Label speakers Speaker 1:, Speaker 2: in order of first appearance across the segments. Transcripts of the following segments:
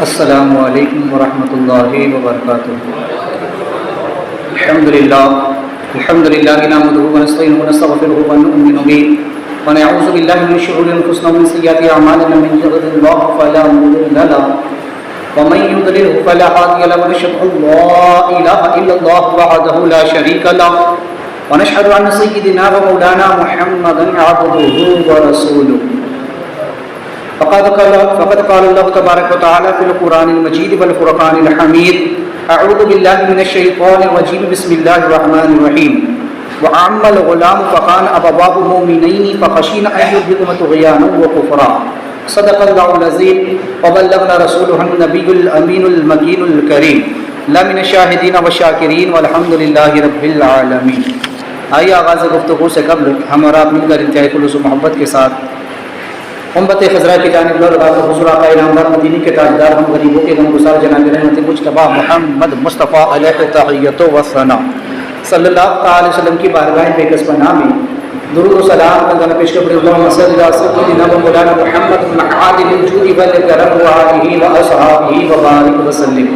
Speaker 1: السلام علیکم ورحمۃ اللہ وبرکاتہ۔ الحمد للہ نحمده ونستعینه ونستغفره ونؤمن به ونعوذ باللہ من شرور انفسنا ومن سیئات اعمالنا، من يهده الله فلا مضل له ومن يضلل فلا هادي له، ونشهد ان لا اله الا الله وحده لا شريك له ونشهد ان سيدنا ومولانا محمدا عبده ورسوله۔ فقد قال الله تبارك وتعالى في القرآن المجيد والفرقان الحميد: أعوذ بالله من الشيطان الرجيم، بسم الله الرحمن الرحيم۔ وأما الغلام فكان أبواه مؤمنين فخشينا أن يرهقهما طغيانا وكفرا۔ صدق الله العظيم وبلغنا رسوله النبي الأمين المكين الكريم، لا من الشاهدين والشاكرين والحمد لله رب العالمين۔ آئیے آغاز گفتگو سے قبل ہم اور آپ مل کر انتہائی خلوص و محبت کے ساتھ امت خضرا کی جانب لو لگا کر حضور آقا انعامدار مدینے کے تاجدار، ہم غریبوں کے غمگسار جناب رحمت مجتبیٰ محمد مصطفیٰ علیہ تحیت و ثنا صلی اللہ تعالی وسلم کی بارگاہ بے کس پناہ میں درود و سلام کا پیش کرتے ہیں۔ اللہم صلی علی سیدنا و مولانا محمد عادل الجود والکرم وآلہ واصحابہ وبارک وسلم۔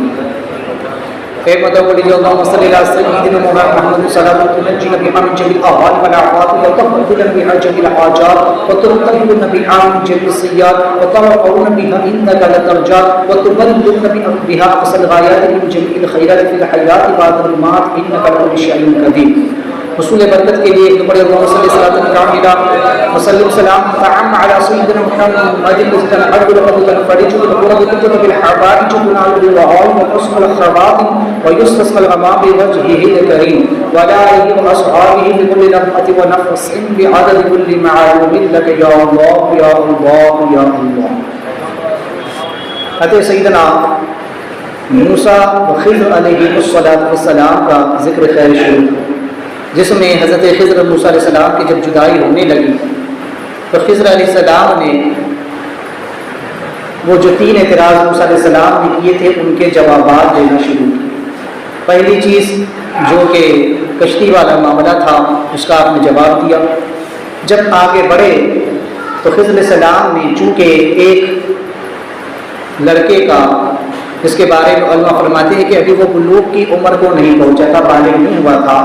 Speaker 1: اے مدعو علی اللہم صلی علی سیدنا مولانا محمد صلی اللہ علیہ وسلم بها من جميع الاهوال والآفات وتقبل بها جميع الحاجات وترتقبنا بها من جميع السيئات وترفعنا بها انك للدرجات وتبلغنا بها اقصى الغايات من جميع الخيرات في الحياه بعد الممات انك لكل شيء قدير۔ حصول برکت کے لیے ایک بڑے اللہم صلی صلاۃ کاملہ وسلم سلام تعم علی سیدنا محمد الذي عبد القدر فرج القرب كتب بالحوائج تنال بالوعال وحسن الخواتم ويستسقى الغمام بوجهه الكريم وعلى آله وأصحابه بكل لمحة ونفس بعدد كل معلوم لك يا الله يا الله يا الله۔ حضرت سیدنا موسیٰ و خضر علیہ السلام کا ذکر خیر شروع، جس میں حضرت خضر موسیٰ علیہ السلام کی جب جدائی ہونے لگی تو خضر علیہ السلام نے وہ جو 3 اعتراض موسیٰ علیہ السلام نے کیے تھے ان کے جوابات دینا شروع کی۔ پہلی چیز جو کہ کشتی والا معاملہ تھا اس کا آپ نے جواب دیا۔ جب آگے بڑھے تو خضر علیہ السلام نے چونکہ ایک لڑکے کا جس کے بارے میں علماء فرماتے ہیں کہ ابھی وہ بلوغ کی عمر کو نہیں پہنچا تھا، بالغ نہیں ہوا تھا،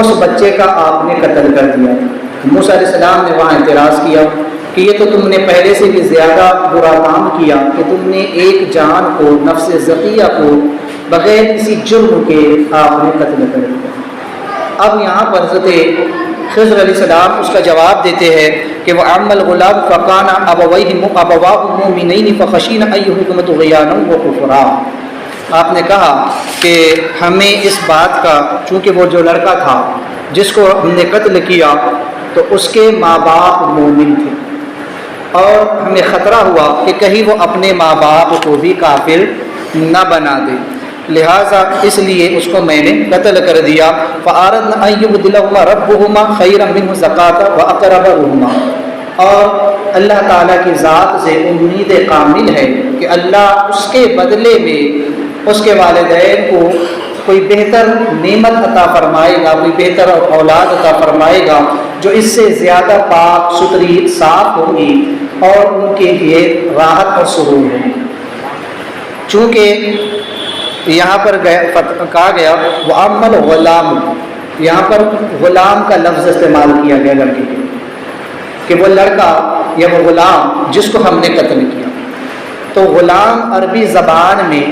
Speaker 1: اس بچے کا آپ نے قتل کر دیا۔ موسیٰ علیہ السلام نے وہاں اعتراض کیا کہ یہ تو تم نے پہلے سے بھی زیادہ برا کام کیا کہ تم نے ایک جان کو، نفس زکیہ کو بغیر کسی جرم کے آپ نے قتل کر دیا۔ اب یہاں پر حضرت خضر علیہ السلام اس کا جواب دیتے ہیں کہ وَأَمَّا الْغُلَامُ فَكَانَ أَبَوَيْهِ مُؤْمِنَيْنِ فَخَشِينَا أَن يُرْهِقَهُمَا طُغْيَانًا وَكُفْرًا۔ آپ نے کہا کہ ہمیں اس بات کا، چونکہ وہ جو لڑکا تھا جس کو ہم نے قتل کیا تو اس کے ماں باپ مومن تھے اور ہمیں خطرہ ہوا کہ کہیں وہ اپنے ماں باپ کو بھی کافر نہ بنا دے، لہٰذا اس لیے اس کو میں نے قتل کر دیا۔ فَأَرَدْنَا أَن يُبْدِلَهُمَا رَبُّهُمَا خَيْرًا مِنْهُ زَكَاةً وَأَقْرَبَ رُحْمًا۔ اور اللہ تعالیٰ کی ذات سے امید کامل ہے کہ اللہ اس کے بدلے میں اس کے والدین کو کوئی بہتر نعمت عطا فرمائے گا، کوئی بہتر اولاد عطا فرمائے گا جو اس سے زیادہ پاک ستھری صاف ہوگی اور ان کے لیے راحت اور سرور ہوگی۔ چونکہ یہاں پر کہا گیا وَأَمَّا الْغُلَامُ، یہاں پر غلام کا لفظ استعمال کیا گیا لڑکے کے، کہ وہ لڑکا یا وہ غلام جس کو ہم نے قتل کیا۔ تو غلام عربی زبان میں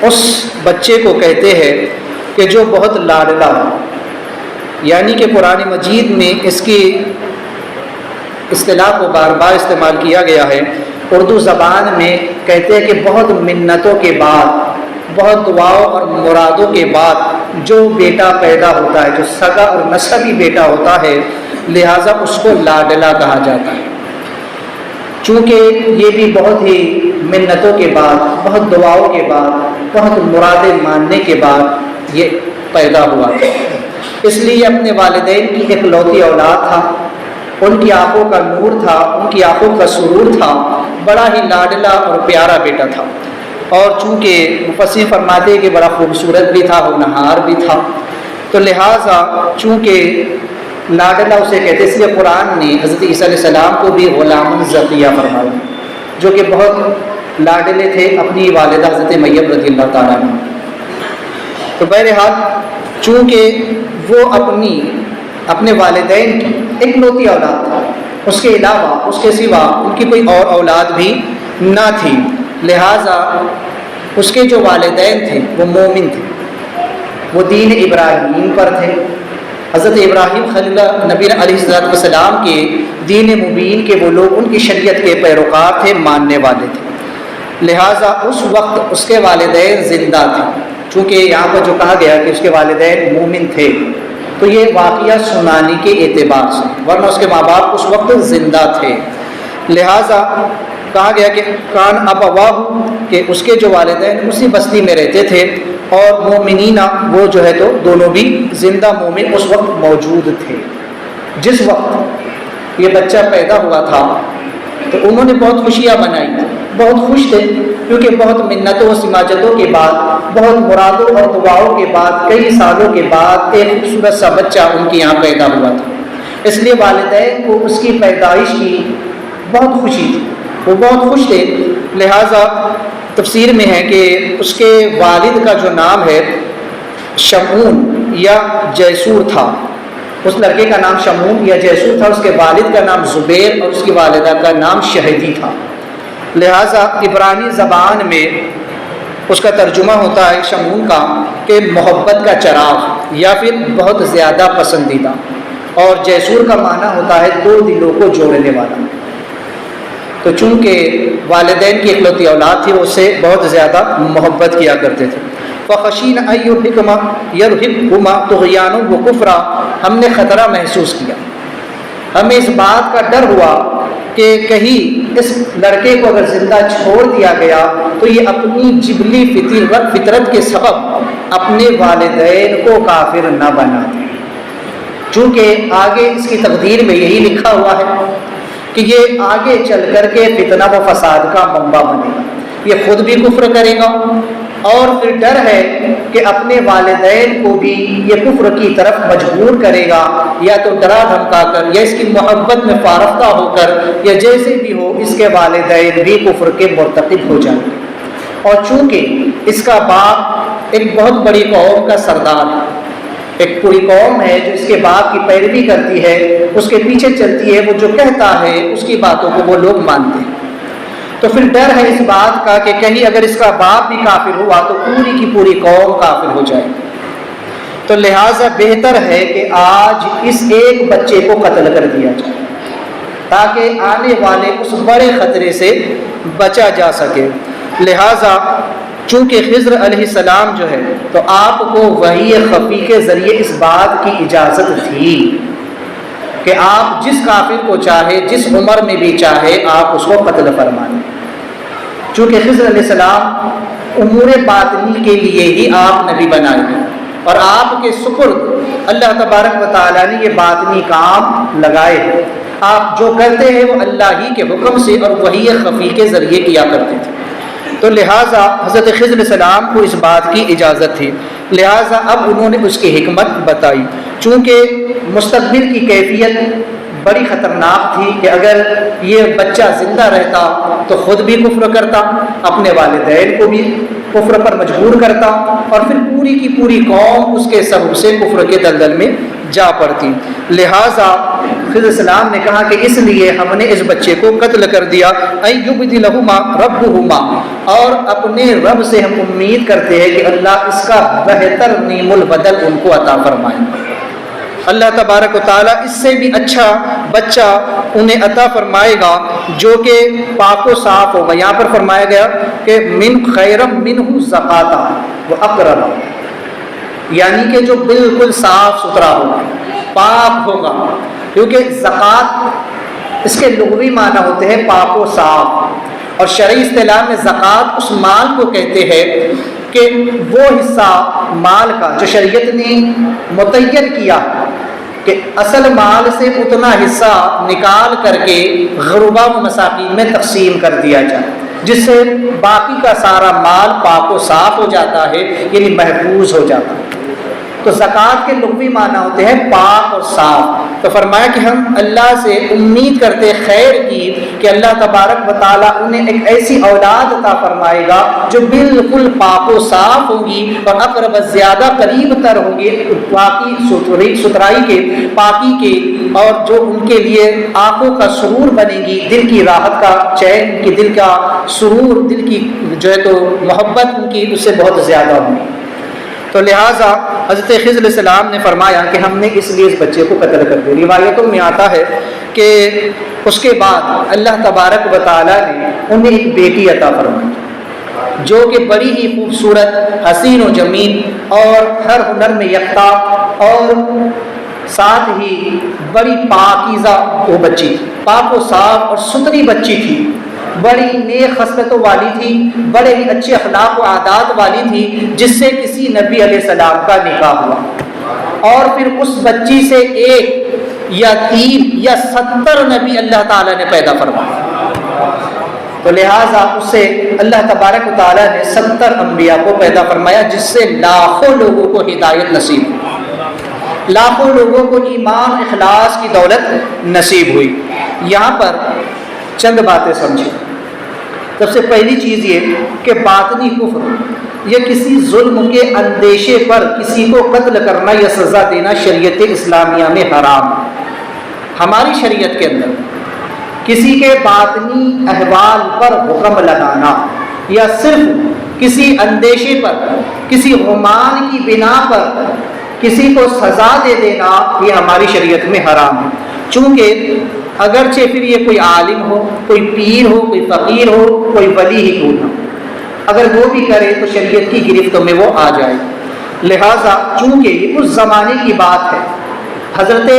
Speaker 1: اس بچے کو کہتے ہیں کہ جو بہت لاڈلا ہو، یعنی کہ قرآن مجید میں اس کی اصطلاح کو بار بار استعمال کیا گیا ہے۔ اردو زبان میں کہتے ہیں کہ بہت منتوں کے بعد، بہت دعاؤں اور مرادوں کے بعد جو بیٹا پیدا ہوتا ہے، جو سگا اور نسبی بیٹا ہوتا ہے، لہٰذا اس کو لاڈلا کہا جاتا ہے، چونکہ یہ بھی بہت ہی منتوں کے بعد، بہت دعاؤں کے بعد، بہت مرادیں ماننے کے بعد یہ پیدا ہوا تھا۔ اس لیے اپنے والدین کی اکلوتی اولاد تھا، ان کی آنکھوں کا نور تھا، ان کی آنکھوں کا سرور تھا، بڑا ہی لاڈلا اور پیارا بیٹا تھا۔ اور چونکہ مفسر فرماتے ہیں کہ بڑا خوبصورت بھی تھا، ہونہار بھی تھا، تو لہٰذا چونکہ لاڈلا اسے کہتے، اس لیے قرآن نے حضرت عیسیٰ علیہ السلام کو بھی غلام زکیہ فرمایا، جو کہ بہت لاڈلے تھے اپنی والدہ حضرت مریم رضی اللہ تعالیٰ عنہ. تو بہرحال چونکہ وہ اپنے والدین کی اکلوتی اولاد تھا، اس کے علاوہ اس کے سوا ان کی کوئی اور اولاد بھی نہ تھی، لہٰذا اس کے جو والدین تھے وہ مومن تھے، وہ دین ابراہیم پر تھے. حضرت ابراہیم خلیل نبی علیہ السلام کے دین مبین کے وہ لوگ ان کی شریعت کے پیروکار تھے، ماننے والے تھے. لہٰذا اس وقت اس کے والدین زندہ تھے. چونکہ یہاں پر جو کہا گیا کہ اس کے والدین مومن تھے، تو یہ واقعہ سنانے کے اعتبار سے، ورنہ اس کے ماں باپ اس وقت زندہ تھے. لہٰذا کہا گیا کہ کان ابواہ، کہ اس کے جو والدین اسی بستی میں رہتے تھے، اور مومنین وہ جو ہے تو دونوں بھی زندہ مومن اس وقت موجود تھے. جس وقت یہ بچہ پیدا ہوا تھا تو انہوں نے بہت خوشیاں منائی، بہت خوش تھے، کیونکہ بہت منتوں و سماجتوں کے بعد، بہت مرادوں اور دعاؤں کے بعد، کئی سالوں کے بعد ایک خوبصورت سا بچہ ان کے یہاں پیدا ہوا تھا. اس لیے والدین کو اس کی پیدائش کی بہت خوشی تھی، وہ بہت خوش تھے. لہٰذا تفسیر میں ہے کہ اس کے والد کا جو نام ہے شمعون یا جیسور تھا. اس لڑکے کا نام شمعون یا جیسور تھا، اس کے والد کا نام زبیر اور اس کی والدہ کا نام شہدی تھا. لہٰذا عبرانی زبان میں اس کا ترجمہ ہوتا ہے شمعون کا کہ محبت کا چراغ یا پھر بہت زیادہ پسندیدہ، اور جیسور کا معنی ہوتا ہے دو دلوں کو جوڑنے والا. تو چونکہ والدین کی اکلوتی اولاد تھی، وہ اس سے بہت زیادہ محبت کیا کرتے تھے. فخشین ان یرہقہما طغیانا وکفرا، ہم نے خطرہ محسوس کیا، ہمیں اس بات کا ڈر ہوا کہ کہیں اس لڑکے کو اگر زندہ چھوڑ دیا گیا تو یہ اپنی جبلی فطرت کے سبب اپنے والدین کو کافر نہ بنا دے. چونکہ آگے اس کی تقدیر میں یہی لکھا ہوا ہے کہ یہ آگے چل کر کے فتنہ و فساد کا منبع بنے گا، یہ خود بھی کفر کرے گا، اور پھر ڈر ہے کہ اپنے والدین کو بھی یہ کفر کی طرف مجبور کرے گا، یا تو ڈرا دھمکا کر یا اس کی محبت میں فارفتہ ہو کر یا جیسے بھی ہو اس کے والدین بھی کفر کے مرتکب ہو جائیں گے. اور چونکہ اس کا باپ ایک بہت بڑی قوم کا سردار ہے، ایک پوری قوم ہے جو اس کے باپ کی پیروی کرتی ہے، اس کے پیچھے چلتی ہے، وہ جو کہتا ہے اس کی باتوں کو وہ لوگ مانتے ہیں. تو پھر ڈر ہے اس بات کا کہ کہیں اگر اس کا باپ بھی کافر ہوا تو پوری کی پوری قوم کافر ہو جائے. تو لہٰذا بہتر ہے کہ آج اس ایک بچے کو قتل کر دیا جائے تاکہ آنے والے اس بڑے خطرے سے بچا جا سکے. لہٰذا چونکہ خضر علیہ السلام جو ہے تو آپ کو وحی خفی کے ذریعے اس بات کی اجازت تھی کہ آپ جس کافر کو چاہے جس عمر میں بھی چاہے آپ اس کو قتل فرمائیں. چونکہ خضر علیہ السلام امور باطنی کے لیے ہی آپ نبی بنائے گئے، اور آپ کے سپرد اللہ تبارک و تعالیٰ نے یہ باطنی کام لگائے ہیں. آپ جو کرتے ہیں وہ اللہ ہی کے حکم سے اور وحی خفی کے ذریعے کیا کرتے تھے. تو لہٰذا حضرت خضر علیہ السلام کو اس بات کی اجازت تھی. لہٰذا اب انہوں نے اس کی حکمت بتائی. چونکہ مستقبل کی کیفیت بڑی خطرناک تھی کہ اگر یہ بچہ زندہ رہتا تو خود بھی کفر کرتا، اپنے والدین کو بھی کفر پر مجبور کرتا، اور پھر پوری کی پوری قوم اس کے سبب سے کفر کے دلدل میں جا پڑتی. لہٰذا خضر السلام نے کہا کہ اس لیے ہم نے اس بچے کو قتل کر دیا. ان یبدلہما ربہما، اور اپنے رب سے ہم امید کرتے ہیں کہ اللہ اس کا بہتر نعم البدل ان کو عطا فرمائے. اللہ تبارک و تعالیٰ اس سے بھی اچھا بچہ انہیں عطا فرمائے گا جو کہ پاک و صاف ہوگا. یہاں پر فرمایا گیا کہ من خیرم منہ زکاتا و اقرب، یعنی کہ جو بالکل صاف ستھرا ہوگا، پاک ہوگا. کیونکہ زکوٰۃ اس کے لغوی معنی ہوتے ہیں پاک و صاف، اور شرعی اصطلاح میں زکوٰۃ اس مال کو کہتے ہیں کہ وہ حصہ مال کا جو شریعت نے متعین کیا کہ اصل مال سے اتنا حصہ نکال کر کے غربا و مساکین میں تقسیم کر دیا جائے، جس سے باقی کا سارا مال پاک و صاف ہو جاتا ہے، یعنی محفوظ ہو جاتا ہے. تو زکوٰۃ کے لغوی معنی ہوتے ہیں پاک اور صاف. تو فرمایا کہ ہم اللہ سے امید کرتے خیر کی کہ اللہ تبارک و تعالیٰ انہیں ایک ایسی اولاد عطا فرمائے گا جو بالکل پاک و صاف ہوگی اور اقرب زیادہ قریب تر ہوگی پاکی ستھرائی کے، پاکی کے، اور جو ان کے لیے آنکھوں کا سرور بنے گی، دل کی راحت کا چین، ان کی دل کا سرور، دل کی جو ہے تو محبت ان کی اس سے بہت زیادہ ہوگی. تو لہٰذا حضرت خضر علیہ السلام نے فرمایا کہ ہم نے اس لیے اس بچے کو قتل کر دیا. روایتوں میں آتا ہے کہ اس کے بعد اللہ تبارک و تعالیٰ نے انہیں ایک بیٹی عطا فرمائی جو کہ بڑی ہی خوبصورت، حسین و جمیل اور ہر ہنر میں یکتا، اور ساتھ ہی بڑی پاکیزہ وہ بچی تھی، پاک و صاف اور ستھری بچی تھی، بڑی نیک خصلتوں والی تھی، بڑے ہی اچھے اخلاق و عادات والی تھی، جس سے کسی نبی علیہ السلام کا نکاح ہوا. اور پھر اس بچی سے 1 یا 3 یا 70 نبی اللہ تعالیٰ نے پیدا فرمایا. تو لہٰذا اس سے اللہ تبارک و تعالیٰ نے 70 انبیاء کو پیدا فرمایا، جس سے لاکھوں لوگوں کو ہدایت نصیب ہوئی، لاکھوں لوگوں کو ایمان اخلاص کی دولت نصیب ہوئی. یہاں پر چند باتیں سمجھیں. سب سے پہلی چیز یہ کہ باطنی کفر یا کسی ظلم کے اندیشے پر کسی کو قتل کرنا یا سزا دینا شریعت اسلامیہ میں حرام ہے. ہماری شریعت کے اندر کسی کے باطنی احوال پر حکم لگانا یا صرف کسی اندیشے پر، کسی گمان کی بنا پر کسی کو سزا دے دینا، یہ ہماری شریعت میں حرام ہے. چونکہ اگرچہ پھر یہ کوئی عالم ہو، کوئی پیر ہو، کوئی فقیر ہو، کوئی ولی ہی کیوں نہ، اگر وہ بھی کرے تو شریعت کی گرفت میں وہ آ جائے. لہٰذا چونکہ یہ اس زمانے کی بات ہے، حضرت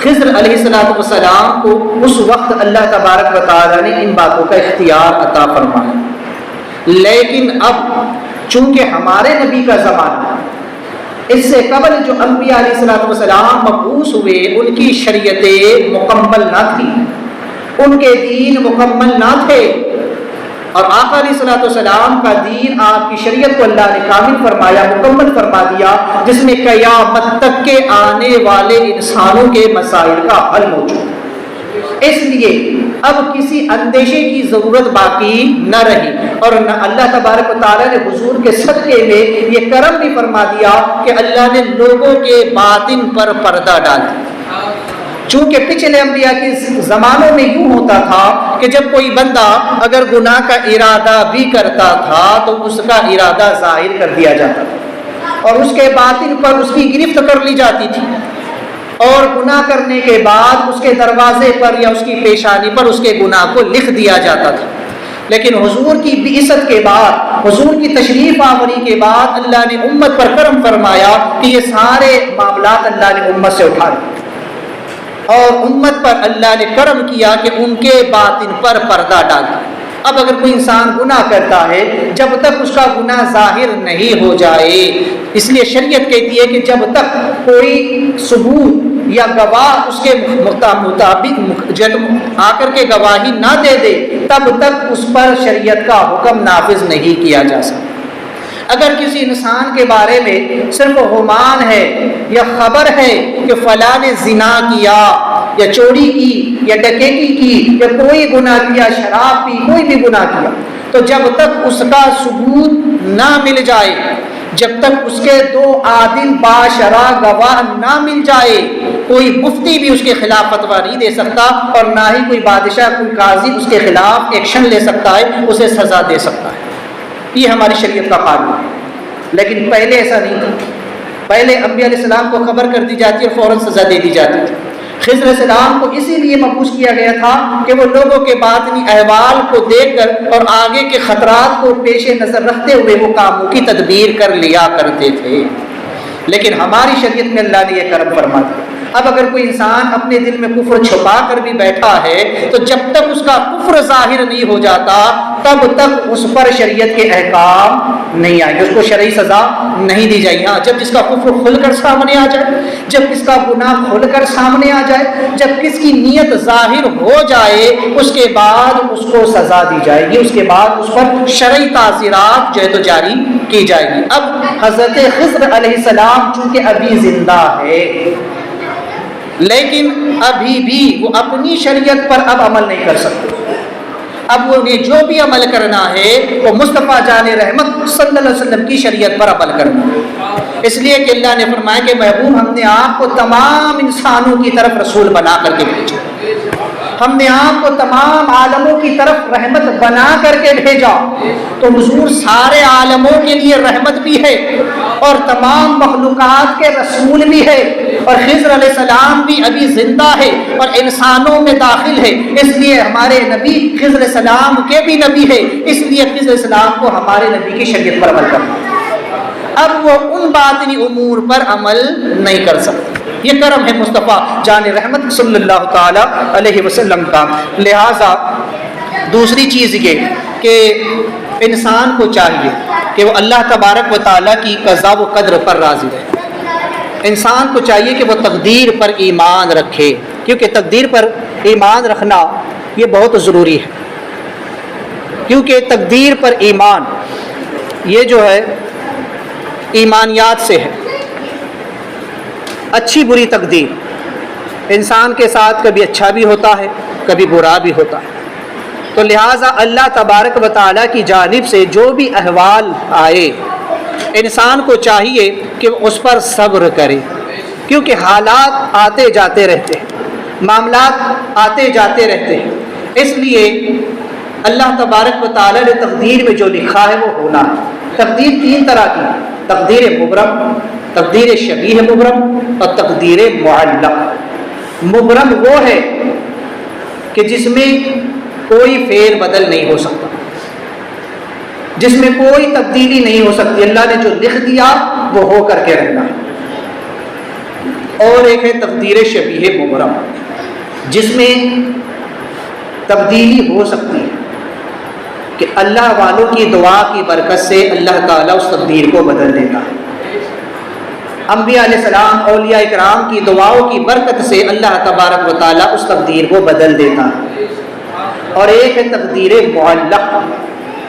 Speaker 1: خضر علیہ السلام کو اس وقت اللہ تبارک و تعالیٰ نے ان باتوں کا اختیار عطا فرمایا. لیکن اب چونکہ ہمارے نبی کا زمانہ، اس سے قبل جو انبیاء علیہ السلام مبعوث ہوئے ان کی شریعتیں مکمل نہ تھی، ان کے دین مکمل نہ تھے، اور آقا علیہ السلام کا دین، آپ کی شریعت کو اللہ نے کامل فرمایا، مکمل فرما دیا، جس میں قیامت تک کے آنے والے انسانوں کے مسائل کا حل موجود ہے. اس لیے اب کسی اندیشے کی ضرورت باقی نہ رہی، اور اللہ تبارک و تعالیٰ نے حضور کے صدقے میں یہ کرم بھی فرما دیا کہ اللہ نے لوگوں کے باطن پر پردہ ڈال دیا. چونکہ پچھلے انبیاء کے زمانوں میں یوں ہوتا تھا کہ جب کوئی بندہ اگر گناہ کا ارادہ بھی کرتا تھا تو اس کا ارادہ ظاہر کر دیا جاتا تھا، اور اس کے باطن پر اس کی گرفت کر لی جاتی تھی، اور گناہ کرنے کے بعد اس کے دروازے پر یا اس کی پیشانی پر اس کے گناہ کو لکھ دیا جاتا تھا. لیکن حضور کی بعثت کے بعد، حضور کی تشریف آوری کے بعد اللہ نے امت پر کرم فرمایا کہ یہ سارے معاملات اللہ نے امت سے اٹھا لیے، اور امت پر اللہ نے کرم کیا کہ ان کے باطن پر پردہ ڈال دیا. اب اگر کوئی انسان گناہ کرتا ہے، جب تک اس کا گناہ ظاہر نہیں ہو جائے، اس لیے شریعت کہتی ہے کہ جب تک کوئی ثبوت یا گواہ اس کے مطابق جب آ کر کے گواہی نہ دے دے، تب تک اس پر شریعت کا حکم نافذ نہیں کیا جا سکتا. اگر کسی انسان کے بارے میں صرف گمان ہے یا خبر ہے کہ فلاں نے زنا کیا یا چوری کی یا ڈکیتی کی یا کوئی گناہ کیا، شراب پی، کوئی بھی گناہ کیا، تو جب تک اس کا ثبوت نہ مل جائے، جب تک اس کے 2 عادل باشرہ گواہ نہ مل جائے، کوئی مفتی بھی اس کے خلاف فتویٰ نہیں دے سکتا، اور نہ ہی کوئی بادشاہ، کوئی قاضی اس کے خلاف ایکشن لے سکتا ہے، اسے سزا دے سکتا ہے. یہ ہماری شریعت کا قانون ہے. لیکن پہلے ایسا نہیں تھا. پہلے انبیاء علیہ السلام کو خبر کر دی جاتی اور فوراً سزا دے دی جاتی تھی. خضر علیہ السلام کو اسی لیے مبعوث کیا گیا تھا کہ وہ لوگوں کے باطنی احوال کو دیکھ کر اور آگے کے خطرات کو پیش نظر رکھتے ہوئے وہ کاموں کی تدبیر کر لیا کرتے تھے. لیکن ہماری شریعت میں اللہ نے یہ کرم فرما دیا اب اگر کوئی انسان اپنے دل میں کفر چھپا کر بھی بیٹھا ہے تو جب تک اس کا کفر ظاہر نہیں ہو جاتا تب تک اس پر شریعت کے احکام نہیں آئیں گے، اس کو شرعی سزا نہیں دی جائے گی۔ ہاں، جب جس کا کفر کھل کر سامنے آ جائے، جب کس کا گناہ کھل کر سامنے آ جائے، جب کس کی نیت ظاہر ہو جائے، اس کے بعد اس کو سزا دی جائے گی، اس کے بعد اس پر شرعی تعزیرات جو ہے تو جاری کی جائے گی۔ اب حضرت خضر علیہ السلام چونکہ ابھی زندہ ہے، لیکن ابھی بھی وہ اپنی شریعت پر اب عمل نہیں کر سکتے۔ اب انہیں جو بھی عمل کرنا ہے وہ مصطفیٰ جان رحمت صلی اللہ علیہ وسلم کی شریعت پر عمل کرنا ہے۔ اس لیے کہ اللہ نے فرمایا کہ محبوب ہم نے آپ کو تمام انسانوں کی طرف رسول بنا کر کے بھیجا، ہم نے آپ کو تمام عالموں کی طرف رحمت بنا کر کے بھیجا، تو حضور سارے عالموں کے لیے رحمت بھی ہے اور تمام مخلوقات کے رسول بھی ہے، اور خضر علیہ السلام بھی ابھی زندہ ہے اور انسانوں میں داخل ہے، اس لیے ہمارے نبی خضر علیہ السلام کے بھی نبی ہے، اس لیے خضر علیہ السلام کو ہمارے نبی کی شریعت پر عمل کرنا۔ اب وہ ان باطنی امور پر عمل نہیں کر سکتے، یہ کرم ہے مصطفیٰ جان رحمت صلی اللہ تعالی علیہ وسلم کا۔ لہٰذا دوسری چیز یہ کہ انسان کو چاہیے کہ وہ اللہ تبارک و تعالیٰ کی قضا و قدر پر راضی رہے، انسان کو چاہیے کہ وہ تقدیر پر ایمان رکھے، کیونکہ تقدیر پر ایمان رکھنا یہ بہت ضروری ہے، کیونکہ تقدیر پر ایمان یہ جو ہے ایمانیات سے ہے۔ اچھی بری تقدیر، انسان کے ساتھ کبھی اچھا بھی ہوتا ہے کبھی برا بھی ہوتا ہے، تو لہٰذا اللہ تبارک و تعالیٰ کی جانب سے جو بھی احوال آئے انسان کو چاہیے کہ وہ اس پر صبر کرے، کیونکہ حالات آتے جاتے رہتے ہیں، معاملات آتے جاتے رہتے ہیں، اس لیے اللہ تبارک و تعالیٰ نے تقدیر میں جو لکھا ہے وہ ہونا ہے۔ تقدیر تین طرح کی، تقدیر مبرم، تقدیر شبیہ مبرم اور تقدیر معلق۔ مبرم وہ ہے کہ جس میں کوئی فعل بدل نہیں ہو سکتا، جس میں کوئی تبدیلی نہیں ہو سکتی، اللہ نے جو لکھ دیا وہ ہو کر کے رہنا ہے۔ اور ایک ہے تقدیر شبیہ مبرم، جس میں تبدیلی ہو سکتی ہے کہ اللہ والوں کی دعا کی برکت سے اللہ تعالیٰ اس تقدیر کو بدل دیتا ہے، انبیاء علیہ السلام اولیاء اکرام کی دعاؤں کی برکت سے اللہ تبارک و تعالیٰ اس تقدیر کو بدل دیتا ہے۔ اور ایک ہے تقدیر معلق،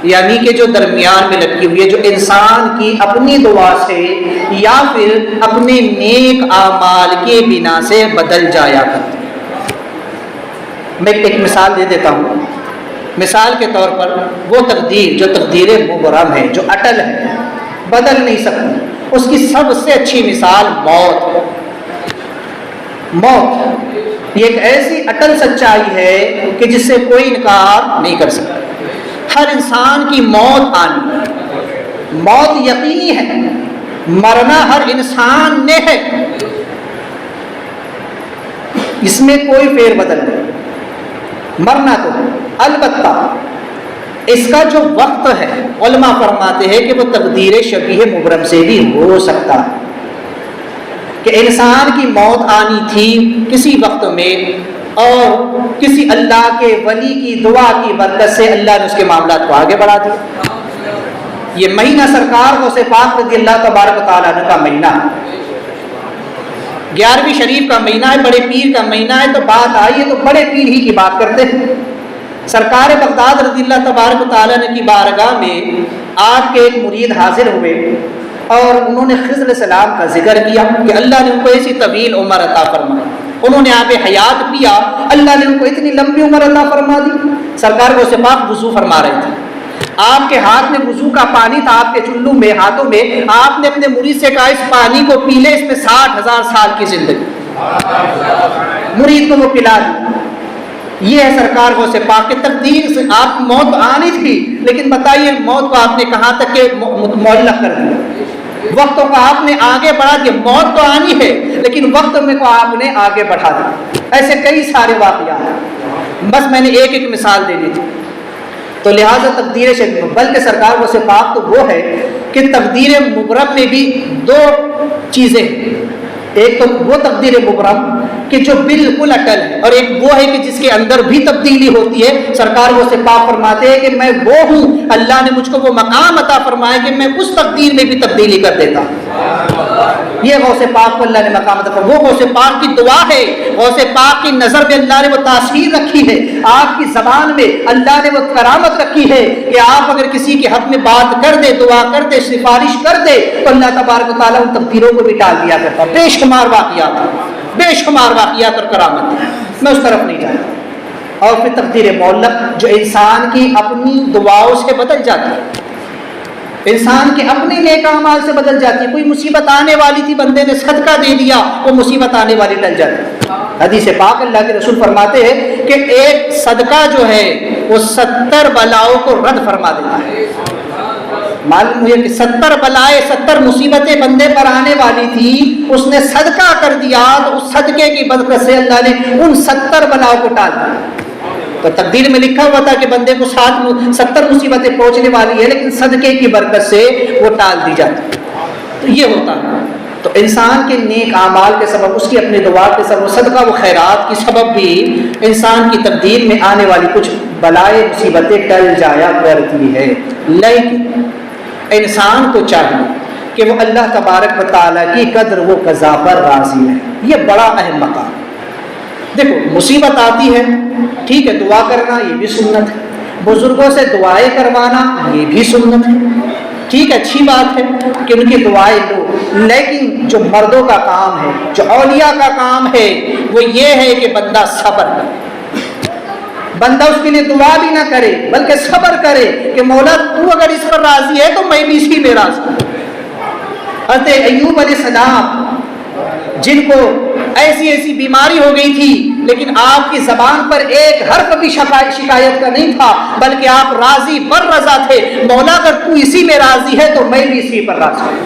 Speaker 1: یعنی کہ جو درمیان میں لٹکی ہوئی ہے، جو انسان کی اپنی دعا سے یا پھر اپنے نیک اعمال کے بنا سے بدل جایا کرتی۔ میں ایک مثال دے دیتا ہوں۔ مثال کے طور پر وہ تقدیر جو تقدیر مبرم ہے، جو اٹل ہے، بدل نہیں سکتی، اس کی سب سے اچھی مثال موت ہے۔ موت یہ ایک ایسی اٹل سچائی ہے کہ جس سے کوئی انکار نہیں کر سکتا۔ ہر انسان کی موت آنی، موت یقینی ہے، مرنا ہر انسان نے ہے، اس میں کوئی فیر بدل نہیں، مرنا تو ہے۔ البتہ اس کا جو وقت ہے علماء فرماتے ہیں کہ وہ تقدیر شبیہ مبرم سے بھی ہو سکتا ہے، کہ انسان کی موت آنی تھی کسی وقت میں اور کسی اللہ کے ولی کی دعا کی برکت سے اللہ نے اس کے معاملات کو آگے بڑھا دیا۔ یہ مہینہ سرکار غوث پاک رضی اللہ تبارک و تعالیٰ عنہ کا مہینہ ہے، 11ویں شریف کا مہینہ ہے، بڑے پیر کا مہینہ ہے، تو بات آئی ہے تو بڑے پیر ہی کی بات کرتے ہیں۔ سرکار بغداد رضی اللہ تبارک و تعالیٰ عنہ کی بارگاہ میں آپ کے ایک مرید حاضر ہوئے اور انہوں نے خضر علیہ السلام کا ذکر کیا کہ اللہ نے ان کو ایسی طویل عمر عطا فرمائی، انہوں نے آب حیات پیا، اللہ نے ان کو اتنی لمبی عمر عطا فرما دی۔ سرکار غوث پاک وضو فرما رہے تھے، آپ کے ہاتھ میں وضو کا پانی تھا، آپ کے چلو میں ہاتھوں میں، آپ نے اپنے مرید سے کہا اس پانی کو پی لے، اس میں 60,000 سال کی زندگی، مرید کو وہ پلا دی۔ یہ ہے سرکار غوث پاک کی تقدیر سے آپ موت آنی تھی، لیکن بتائیے موت کو آپ نے کہاں تک کہ معلق کر دیا، وقتوں کو آپ نے آگے بڑھا دیا۔ موت تو آنی ہے لیکن وقت میں کو آپ نے آگے بڑھا دیا۔ ایسے کئی سارے واقعات ہیں، بس میں نے ایک ایک مثال دے دی تھی۔ تو لہٰذا تقدیر شبیہ، بلکہ سرکار غوث پاک تو وہ ہے کہ تقدیر مبرم میں بھی دو چیزیں ہیں۔ ایک تو وہ تقدیر مبرم کہ جو بالکل اٹل ہے، اور ایک وہ ہے کہ جس کے اندر بھی تبدیلی ہوتی ہے۔ سرکار وہ سے پاک فرماتے ہیں کہ میں وہ ہوں، اللہ نے مجھ کو وہ مقام عطا فرمایا کہ میں اس تقدیر میں بھی تبدیلی کر دیتا ہوں۔ یہ غوث پاک کو اللہ نے مقام عطا فرمایا، وہ غوث پاک کی دعا ہے۔ غوث پاک کی نظر میں اللہ نے وہ تاثیر رکھی ہے، آپ کی زبان میں اللہ نے وہ کرامت رکھی ہے کہ آپ اگر کسی کے حق میں بات کر دے، دعا کر دے، سفارش کر دے تو اللہ تبارک و تعالیٰ ان تقدیروں کو بھی ٹال دیا کرتا ہے۔ بے شمار واقعات، بے شمار واقعات اور کرامت، میں اس طرف نہیں جاتا۔ اور پھر تقدیر معلق جو انسان کی اپنی دعاؤں سے بدل جاتی ہے، انسان کے اپنے نیک اعمال سے بدل جاتی ہے۔ کوئی مصیبت آنے والی تھی، بندے نے صدقہ دے دیا، وہ مصیبت آنے والی ٹل جاتی ہے۔ حدیث پاک اللہ کے رسول فرماتے ہیں کہ ایک صدقہ جو ہے وہ 70 بلاؤں کو رد فرما دیتا ہے۔ معلوم ہوئی کہ 70 بلائیں، 70 مصیبتیں بندے پر آنے والی تھی، اس نے صدقہ کر دیا تو اس صدقے کی برکت سے اللہ نے ان 70 بلاؤں کو ٹال دیا۔ تو تقدیر میں لکھا ہوا تھا کہ بندے کو 70 مصیبتیں پہنچنے والی ہے، لیکن صدقے کی برکت سے وہ ٹال دی جاتی۔ تو یہ ہوتا ہے۔ تو انسان کے نیک اعمال کے سبب، اس کی اپنے دعا کے سبب، صدقہ و خیرات کی سبب بھی انسان کی تقدیر میں آنے والی کچھ بلائیں مصیبتیں ٹل جایا کرتی ہے۔ لیکن انسان کو چاہیے کہ وہ اللہ تبارک و تعالیٰ کی قدر و قضا پر راضی ہے۔ یہ بڑا اہم مقام۔ دیکھو مصیبت آتی ہے، ٹھیک ہے، دعا کرنا یہ بھی سنت ہے، بزرگوں سے دعائیں کروانا یہ بھی سنت ہے، ٹھیک ہے، اچھی بات ہے کہ ان کی دعائیں لو۔ لیکن جو مردوں کا کام ہے، جو اولیاء کا کام ہے، وہ یہ ہے کہ بندہ صبر کرے، بندہ اس کے لیے دعا بھی نہ کرے بلکہ صبر کرے کہ مولا تو اگر اس پر راضی ہے تو میں بھی اسی میں راضی ہوں۔ حضرت ایوب علیہ السلام جن کو ایسی بیماری ہو گئی تھی، لیکن آپ کی زبان پر ایک حرف بھی شکایت کا نہیں تھا، بلکہ آپ راضی بر رضا تھے۔ مولا اگر تو اسی میں راضی ہے تو میں بھی اسی پر راضی ہوں۔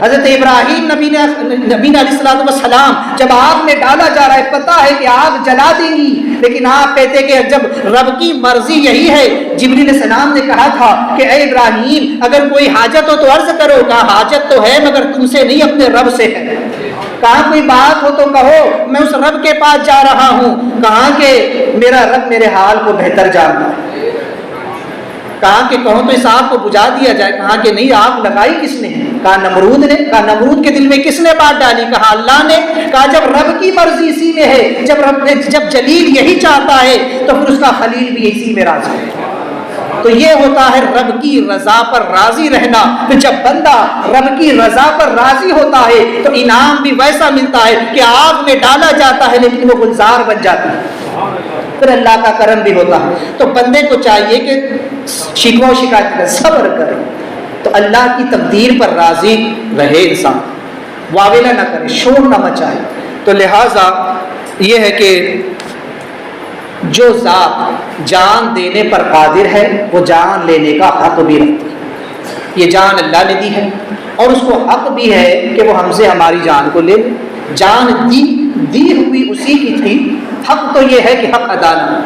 Speaker 1: حضرت ابراہیم نبی علیہ السلام جب آگ میں ڈالا جا رہا ہے، پتہ ہے کہ آگ جلا دیں گی، لیکن آپ کہتے کہ جب رب کی مرضی یہی ہے، جبریل علیہ السلام نے کہا تھا کہ اے ابراہیم اگر کوئی حاجت ہو تو عرض کرو، کہا حاجت تو ہے مگر تم سے نہیں اپنے رب سے ہے۔ کہا کوئی بات ہو تو کہو، میں اس رب کے پاس جا رہا ہوں۔ کہا کہ میرا رب میرے حال کو بہتر جانتا ہے۔ کہا کہ کہو تو اس آگ کو بجھا دیا جائے۔ کہا کہ نہیں، آگ لگائی کس نے؟ کہا نمرود نے۔ کہا نمرود کے دل میں کس نے بات ڈالی؟ کہا اللہ نے۔ کہا جب رب کی مرضی اسی میں ہے، جب جلیل یہی چاہتا ہے تو پھر اس کا خلیل بھی اسی میں راضی ہے۔ تو یہ ہوتا ہے رب کی رضا پر راضی رہنا۔ پھر جب بندہ رب کی رضا پر راضی ہوتا ہے تو انعام بھی ویسا ملتا ہے کہ آگ میں ڈالا جاتا ہے لیکن وہ گلزار بن جاتی ہے، پھر اللہ کا کرم بھی ہوتا ہے۔ تو بندے کو چاہیے کہ شکوہ و شکایت کا صبر کرے، تو اللہ کی تقدیر پر راضی رہے، انسان واویلا نہ کرے، شور نہ مچائے۔ تو لہٰذا یہ ہے کہ جو ذات جان دینے پر قادر ہے وہ جان لینے کا حق بھی رکھتی ہے۔ یہ جان اللہ نے دی ہے اور اس کو حق بھی ہے کہ وہ ہم سے ہماری جان کو لے لے۔ جان دی ہوئی اسی کی تھی، حق تو یہ ہے کہ حق ادا نہ ہو۔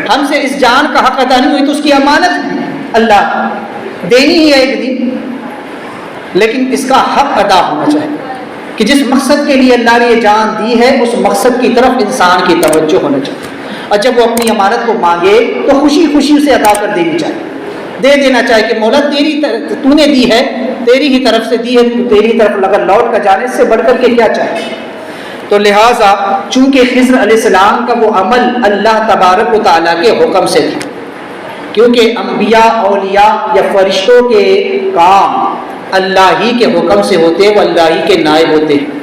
Speaker 1: ہم سے اس جان کا حق ادا نہیں ہوئی تو اس کی امانت ہے، اللہ دینی ہی ہے ایک دن، لیکن اس کا حق ادا ہونا چاہیے کہ جس مقصد کے لیے اللہ نے یہ جان دی ہے اس مقصد کی طرف انسان کی توجہ ہونا چاہیے۔ اور جب وہ اپنی امانت کو مانگے تو خوشی خوشی اسے ادا کر دینی چاہیے، دے دینا چاہیے کہ مولا تو نے دی ہے، تیری ہی طرف سے دی ہے، تو تیری طرف اگر لوٹ کر جانے سے بڑھ کر کے کیا چاہیے۔ تو لہٰذا چونکہ خضر علیہ السلام کا وہ عمل اللہ تبارک و تعالیٰ کے حکم سے تھا، کیونکہ انبیاء اولیاء یا فرشتوں کے کام اللہ ہی کے حکم سے ہوتے، وہ اللہ ہی کے نائب ہوتے ہیں،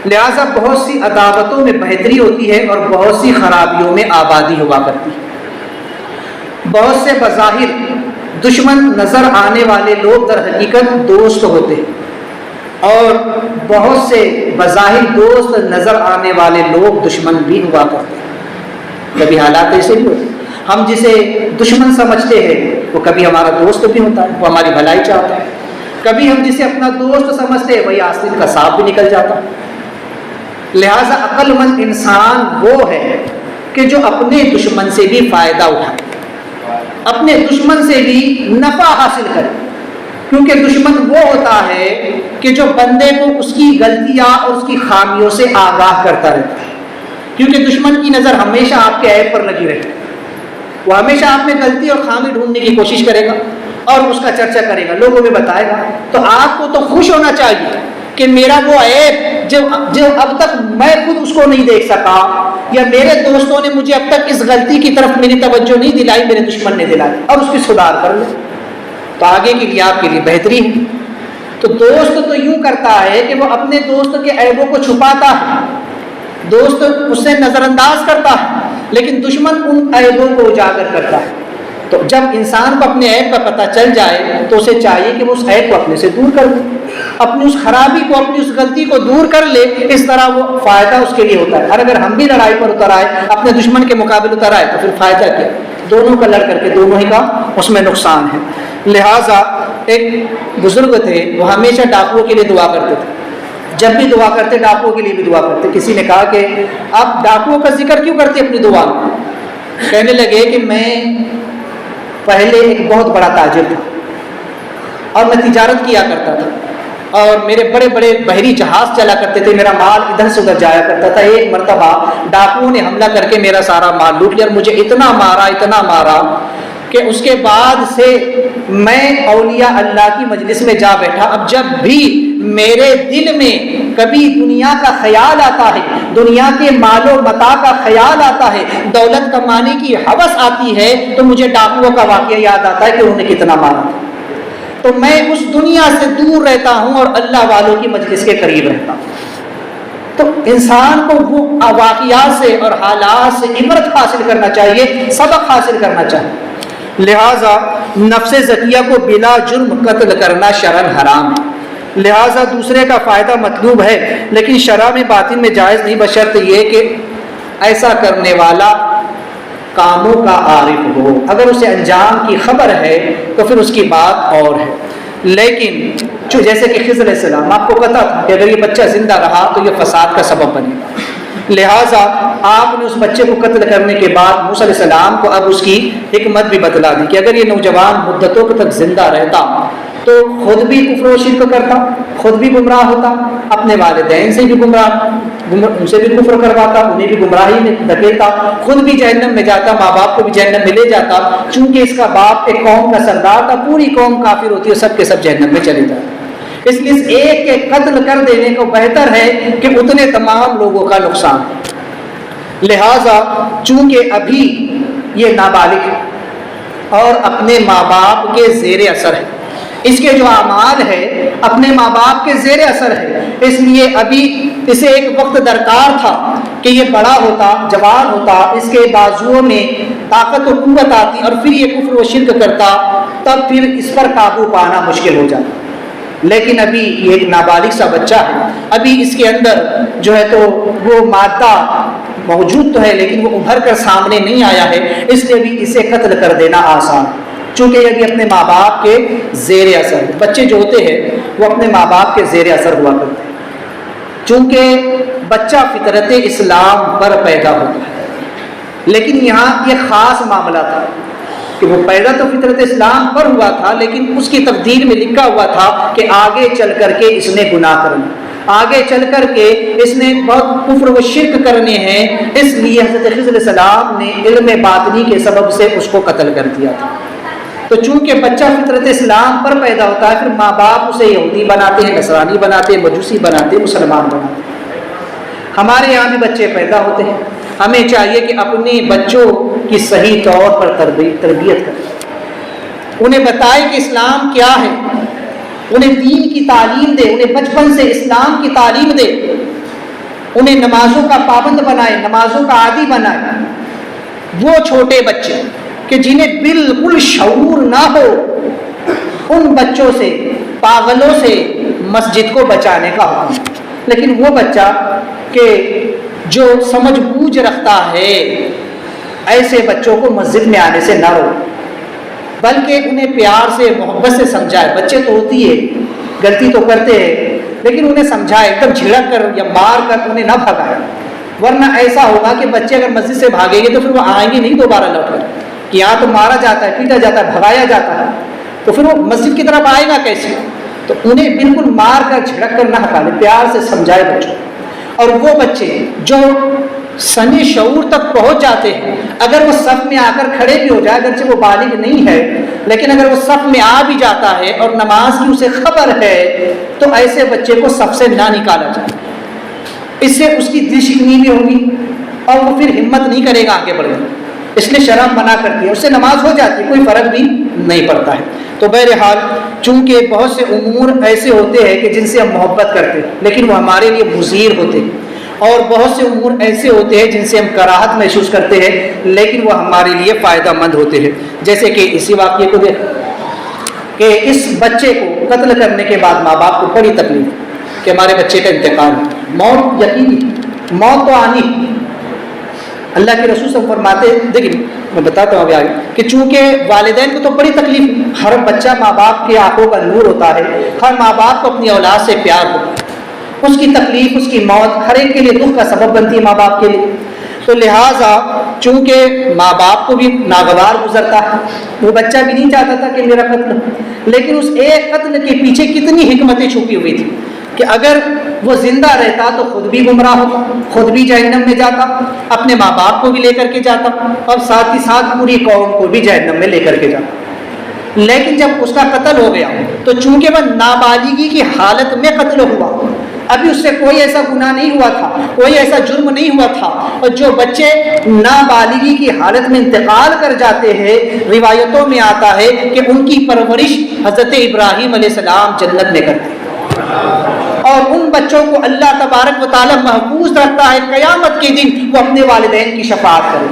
Speaker 1: لہٰذا بہت سی عداوتوں میں بہتری ہوتی ہے اور بہت سی خرابیوں میں آبادی ہوا کرتی ہے۔ بہت سے بظاہر دشمن نظر آنے والے لوگ در حقیقت دوست ہوتے ہیں اور بہت سے بظاہر دوست نظر آنے والے لوگ دشمن بھی ہوا کرتے ہیں۔ کبھی حالات ایسے بھی ہوتے ہیں، ہم جسے دشمن سمجھتے ہیں وہ کبھی ہمارا دوست بھی ہوتا ہے، وہ ہماری بھلائی چاہتا ہے۔ کبھی ہم جسے اپنا دوست سمجھتے ہیں وہی آستین کا سانپ بھی نکل جاتا ہے۔ لہٰذا عقل مند انسان وہ ہے کہ جو اپنے دشمن سے بھی فائدہ اٹھائے، اپنے دشمن سے بھی نفع حاصل کرے۔ کیونکہ دشمن وہ ہوتا ہے کہ جو بندے کو اس کی غلطیاں اور اس کی خامیوں سے آگاہ کرتا رہتا ہے، کیونکہ دشمن کی نظر ہمیشہ آپ کے عیب پر لگی رہتی ہے، وہ ہمیشہ آپ میں غلطی اور خامی ڈھونڈنے کی کوشش کرے گا اور اس کا چرچا کرے گا، لوگوں میں بتائے گا۔ تو آپ کو تو خوش ہونا چاہیے کہ میرا وہ عیب جو اب تک میں خود اس کو نہیں دیکھ سکا، یا میرے دوستوں نے مجھے اب تک اس غلطی کی طرف میری توجہ نہیں دلائی، میرے دشمن نے دلائی، اور اس کی سدھار کر لے تو آگے کے لیے آپ کے لیے بہتری ہے۔ تو دوست تو یوں کرتا ہے کہ وہ اپنے دوست کے عیبوں کو چھپاتا ہے، دوست اس سے نظر انداز کرتا ہے، لیکن دشمن ان عیبوں کو اجاگر کرتا ہے۔ تو جب انسان کو اپنے عیب کا پتہ چل جائے تو اسے چاہیے کہ وہ اس عیب کو اپنے سے دور کر دے، اپنی اس خرابی کو، اپنی اس غلطی کو دور کر لے، اس طرح وہ فائدہ اس کے لیے ہوتا ہے۔ اور اگر ہم بھی لڑائی پر اتر آئے، اپنے دشمن کے مقابل اتر آئے، تو پھر فائدہ کیا؟ دونوں کا لڑ کر کے دونوں ہی کا اس میں نقصان ہے۔ لہٰذا ایک بزرگ تھے، وہ ہمیشہ ڈاکوؤں کے لیے دعا کرتے تھے، جب بھی دعا کرتے ڈاکوؤں کے لیے بھی دعا کرتے۔ کسی نے کہا کہ آپ ڈاکوؤں کا ذکر کیوں کرتے اپنی دعا میں؟ کہنے لگے کہ میں پہلے ایک بہت بڑا تاجر تھا اور میں تجارت کیا کرتا تھا، اور میرے بڑے بڑے بحری جہاز چلا کرتے تھے، میرا مال ادھر سے ادھر جایا کرتا تھا۔ ایک مرتبہ ڈاکوؤں نے حملہ کر کے میرا سارا مال لوٹ لیا اور مجھے اتنا مارا کہ اس کے بعد سے میں اولیاء اللہ کی مجلس میں جا بیٹھا۔ اب جب بھی میرے دل میں کبھی دنیا کا خیال آتا ہے، دنیا کے مال و متاع کا خیال آتا ہے، دولت کمانے کی ہوس آتی ہے، تو مجھے ڈاکوؤں کا واقعہ یاد آتا ہے کہ انہوں نے کتنا مارا تھا۔ تو میں اس دنیا سے دور رہتا ہوں اور اللہ والوں کی مجلس کے قریب رہتا ہوں۔ تو انسان کو وہ واقعات سے اور حالات سے عبرت حاصل کرنا چاہیے، سبق حاصل کرنا چاہیے۔ لہٰذا نفس زکیہ کو بلا جرم قتل کرنا شرعاً حرام ہے، لہٰذا دوسرے کا فائدہ مطلوب ہے، لیکن شرع میں باطن میں جائز نہیں، بشرط یہ کہ ایسا کرنے والا کاموں کا عارف ہو۔ اگر اسے انجام کی خبر ہے تو پھر اس کی بات اور ہے، لیکن جیسے کہ خضر علیہ السلام، آپ کو پتا تھا کہ اگر یہ بچہ زندہ رہا تو یہ فساد کا سبب بنے گا، لہٰذا آپ نے اس بچے کو قتل کرنے کے بعد موسیٰ علیہ السلام کو اب اس کی حکمت بھی بتلا دی کہ اگر یہ نوجوان مدتوں تک زندہ رہتا تو خود بھی کفر و شرک کرتا، خود بھی گمراہ ہوتا، اپنے والدین سے بھی ان سے بھی کفر کرواتا، انہیں بھی گمراہی میں دھکیلتا، خود بھی جہنم میں جاتا، ماں باپ کو بھی جہنم میں لے جاتا۔ چونکہ اس کا باپ ایک قوم کا سردار تھا، پوری قوم کافر ہوتی ہے، سب کے سب جہنم میں چلے جاتے۔ اس لیے اس ایک کے قتل کر دینے کو بہتر ہے کہ اتنے تمام لوگوں کا نقصان۔ لہٰذا چونکہ ابھی یہ نابالغ ہے اور اپنے ماں باپ کے زیر اثر ہے، اس کے جو اعمال ہے اپنے ماں باپ کے زیر اثر ہے، اس لیے ابھی اسے ایک وقت درکار تھا کہ یہ بڑا ہوتا، جوان ہوتا، اس کے بازوؤں میں طاقت و قوت آتی اور پھر یہ کفر و شرک کرتا، تب پھر اس پر قابو پانا مشکل ہو جاتا۔ لیکن ابھی یہ ایک نابالغ سا بچہ ہے، ابھی اس کے اندر جو ہے تو وہ مادہ موجود تو ہے لیکن وہ ابھر کر سامنے نہیں آیا ہے، اس لیے بھی اسے قتل کر دینا آسان، چونکہ یہ بھی اپنے ماں باپ کے زیر اثر، بچے جو ہوتے ہیں وہ اپنے ماں باپ کے زیر اثر ہوا کرتے ہیں، چونکہ بچہ فطرت اسلام پر پیدا ہوتا ہے۔ لیکن یہاں یہ خاص معاملہ تھا کہ وہ پیدا تو فطرت اسلام پر ہوا تھا، لیکن اس کی تقدیر میں لکھا ہوا تھا کہ آگے چل کر کے اس نے گناہ کرنا، آگے چل کر کے اس نے بہت کفر و شرک کرنے ہیں، اس لیے حضرت خضر علیہ السلام نے علم باطنی کے سبب سے اس کو قتل کر دیا تھا۔ تو چونکہ بچہ فطرت اسلام پر پیدا ہوتا ہے، پھر ماں باپ اسے یہودی بناتے ہیں، نصرانی بناتے ہیں، مجوسی بناتے ہیں، مسلمان بناتے ہیں۔ ہمارے یہاں بھی بچے پیدا ہوتے ہیں، ہمیں چاہیے کہ اپنے بچوں کی صحیح طور پر تربیت کریں، انہیں بتائیں کہ اسلام کیا ہے، انہیں دین کی تعلیم دے، انہیں بچپن سے اسلام کی تعلیم دے، انہیں نمازوں کا پابند بنائے، نمازوں کا عادی بنائے۔ وہ چھوٹے بچے کہ جنہیں بالکل شعور نہ ہو، ان بچوں سے، پاگلوں سے مسجد کو بچانے کا حکم۔ لیکن وہ بچہ کہ جو سمجھ بوجھ رکھتا ہے، ایسے بچوں کو مسجد میں آنے سے نہ روکے، بلکہ انہیں پیار سے، محبت سے سمجھائے۔ بچے تو ہوتی ہے، غلطی تو کرتے ہیں، لیکن انہیں سمجھائے، ایک دم جھڑک کر یا مار کر انہیں نہ بھگائے، ورنہ ایسا ہوگا کہ بچے اگر مسجد سے بھاگیں گے تو پھر وہ آئیں گے نہیں دوبارہ لوٹ کر، کہ یہاں تو مارا جاتا ہے، پیٹا جاتا ہے، بھگایا جاتا ہے۔ تو تو پھر وہ مسجد کی طرف آئے گا کیسے؟ تو انہیں بالکل مار کر جھڑک کر نہ ہٹانے، پیار سے سمجھائے بچوں. اور وہ بچے جو سن شعور تک پہنچ جاتے ہیں، اگر وہ صف میں آ کر کھڑے بھی ہو جائے، اگرچہ وہ بالغ نہیں ہے لیکن اگر وہ صف میں آ بھی جاتا ہے اور نماز کی اسے خبر ہے، تو ایسے بچے کو صف سے نہ نکالا جائے. اس سے اس کی دل شکنی بھی ہوگی اور وہ پھر ہمت نہیں کرے گا آگے بڑھنے. اس لیے شرع منع کرتی ہے، اس سے نماز ہو جاتی ہے، کوئی فرق بھی نہیں پڑتا ہے. تو بہرحال چونکہ بہت سے امور ایسے ہوتے ہیں کہ جن سے ہم محبت کرتے ہیں لیکن وہ ہمارے لیے مضر ہوتے ہیں، اور بہت سے امور ایسے ہوتے ہیں جن سے ہم کراہت محسوس کرتے ہیں لیکن وہ ہمارے لیے فائدہ مند ہوتے ہیں. جیسے کہ اسی واقعے کو دیکھ کہ اس بچے کو قتل کرنے کے بعد ماں باپ کو بڑی تکلیف کہ ہمارے بچے کا انتقال ہے. موت یقینی، موت تو آنی. اللہ کے رسول صلی اللہ علیہ وسلم فرماتے، دیکھیں میں بتاتا ہوں ابھی آگے، کہ چونکہ والدین کو تو بڑی تکلیف، ہر بچہ ماں باپ کی آنکھوں کا نور ہوتا ہے، ہر ماں باپ کو اپنی اولاد سے پیار ہوتا ہے، اس کی تکلیف، اس کی موت ہر ایک کے لیے دکھ کا سبب بنتی ہے ماں باپ کے لیے. تو لہٰذا چونکہ ماں باپ کو بھی ناگوار گزرتا ہے، وہ بچہ بھی نہیں چاہتا تھا کہ میرا قتل ہو، لیکن اس ایک قتل کے پیچھے کتنی حکمتیں چھپی ہوئی تھی کہ اگر وہ زندہ رہتا تو خود بھی گمراہ ہوتا، خود بھی جہنم میں جاتا، اپنے ماں باپ کو بھی لے کر کے جاتا اور ساتھ ہی ساتھ پوری قوم کو بھی جہنم میں لے کر کے جاتا. لیکن جب اس کا قتل ہو گیا تو چونکہ وہ نابالغی کی حالت میں قتل ہوا، ابھی اس سے کوئی ایسا گناہ نہیں ہوا تھا، کوئی ایسا جرم نہیں ہوا تھا. اور جو بچے نابالغی کی حالت میں انتقال کر جاتے ہیں، روایتوں میں آتا ہے کہ ان کی پرورش حضرت ابراہیم علیہ السلام جنت میں کرتے ہیں، اور ان بچوں کو اللہ تبارک و تعالی محفوظ رکھتا ہے. قیامت کے دن وہ اپنے والدین کی شفاعت کریں،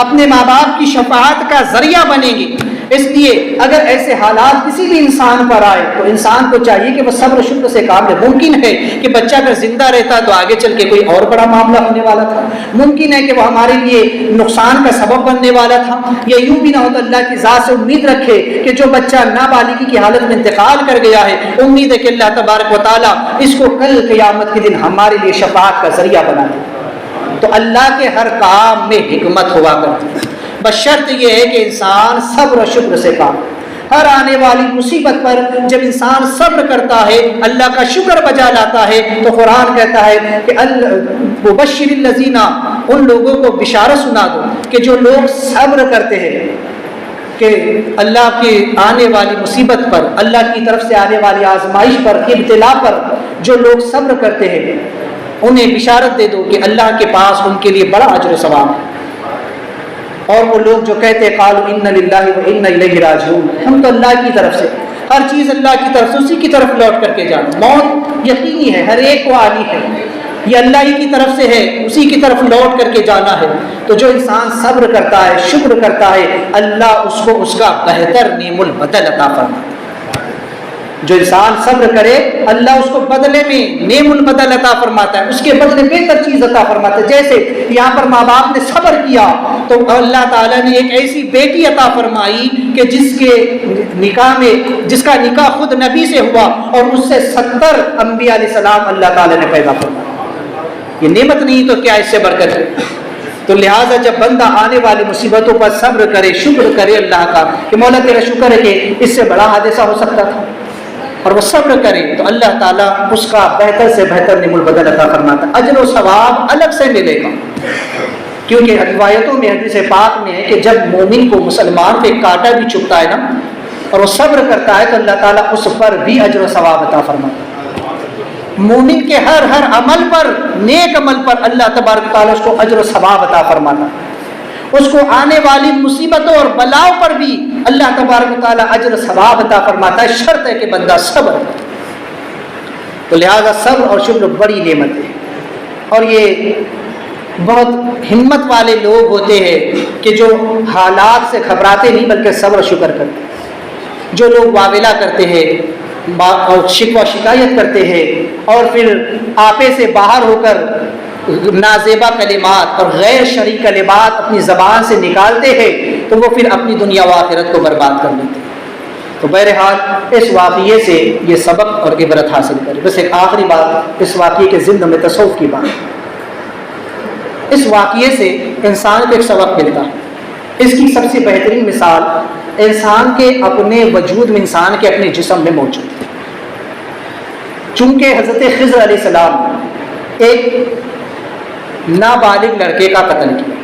Speaker 1: اپنے ماں باپ کی شفاعت کا ذریعہ بنیں گے. اس لیے اگر ایسے حالات کسی بھی انسان پر آئے تو انسان کو چاہیے کہ وہ صبر و شکر سے کام لے. ممکن ہے کہ بچہ اگر زندہ رہتا تو آگے چل کے کوئی اور بڑا معاملہ ہونے والا تھا، ممکن ہے کہ وہ ہمارے لیے نقصان کا سبب بننے والا تھا، یا یوں بھی نہ ہو تو اللہ کی ذات سے امید رکھے کہ جو بچہ نابالغی کی حالت میں انتقال کر گیا ہے، امید ہے کہ اللہ تبارک و تعالیٰ اس کو کل قیامت کے دن ہمارے لیے شفاعت کا ذریعہ بنا دے. تو اللہ کے ہر کام میں حکمت ہوا کرتی ہے، بشرط یہ ہے کہ انسان صبر و شکر سے کام. ہر آنے والی مصیبت پر جب انسان صبر کرتا ہے، اللہ کا شکر بجا لاتا ہے، تو قرآن کہتا ہے کہ مبشر الذین، ان لوگوں کو بشارت سنا دو کہ جو لوگ صبر کرتے ہیں، کہ اللہ کی آنے والی مصیبت پر، اللہ کی طرف سے آنے والی آزمائش پر، ابتلا پر جو لوگ صبر کرتے ہیں انہیں بشارت دے دو کہ اللہ کے پاس ان کے لیے بڑا اجر و ثواب ہے. اور وہ لوگ جو کہتے قالوا ان للہ و انا الیہ راجعون، ہم تو اللہ کی طرف سے، ہر چیز اللہ کی طرف سے، اسی کی طرف لوٹ کر کے جانا. موت یقینی ہے، ہر ایک کو آنی ہے، یہ اللہ ہی کی طرف سے ہے، اسی کی طرف لوٹ کر کے جانا ہے. تو جو انسان صبر کرتا ہے، شکر کرتا ہے، اللہ اس کو اس کا بہتر نعم البدل عطا فرماتا ہے. جو انسان صبر کرے اللہ اس کو بدلے میں نعم البدل عطا فرماتا ہے، اس کے بدلے بہتر چیز عطا فرماتا ہے. جیسے یہاں پر ماں باپ نے صبر کیا تو اللہ تعالیٰ نے ایک ایسی بیٹی عطا فرمائی کہ جس کے نکاح میں، جس کا نکاح خود نبی سے ہوا اور اس سے 70 انبیاء علیہ السلام اللہ تعالیٰ نے پیدا فرمایا. یہ نعمت نہیں تو کیا اس سے برکت ہے. تو لہٰذا جب بندہ آنے والی مصیبتوں پر صبر کرے، شکر کرے اللہ کا کہ مولا تیرا شکر ہے کہ اس سے بڑا حادثہ ہو سکتا تھا، اور وہ صبر کرے تو اللہ تعالیٰ اس کا بہتر سے بہتر نعم البدل عطا فرماتا ہے. اجر و ثواب الگ سے ملے گا، کیونکہ روایتوں میں، حدیث پاک میں ہے کہ جب مومن کو، مسلمان پہ کانٹا بھی چبھتا ہے نا اور وہ صبر کرتا ہے تو اللہ تعالیٰ اس پر بھی اجر و ثواب عطا فرماتا ہے. مومن کے ہر عمل پر، نیک عمل پر اللہ تبارک تعالیٰ اس کو اجر و ثواب عطا فرماتا ہے. اس کو آنے والی مصیبتوں اور بلاؤں پر بھی اللہ تبارک و تعالیٰ اجر و ثواب عطا فرماتا ہے، شرط ہے کہ بندہ صبر کرے. تو لہذا صبر اور شکر بڑی نعمت ہے، اور یہ بہت ہمت والے لوگ ہوتے ہیں کہ جو حالات سے گھبراتے نہیں بلکہ صبر و شکر کرتے ہیں. جو لوگ واویلا کرتے ہیں اور شکوہ شکایت کرتے ہیں اور پھر آپے سے باہر ہو کر نازیبا کلمات اور غیر شرعی کلمات اپنی زبان سے نکالتے ہیں تو وہ پھر اپنی دنیا و آخرت کو برباد کر لیتے ہیں. تو بہرحال اس واقعے سے یہ سبق اور عبرت حاصل کریں. بس ایک آخری بات اس واقعے کے ضمن میں تصوف کی بات. اس واقعے سے انسان کو ایک سبق ملتا ہے. اس کی سب سے بہترین مثال انسان کے اپنے وجود میں، انسان کے اپنے جسم میں موجود ہے۔ چونکہ حضرت خضر علیہ السلام ایک نابالغ لڑکے کا قتل کیا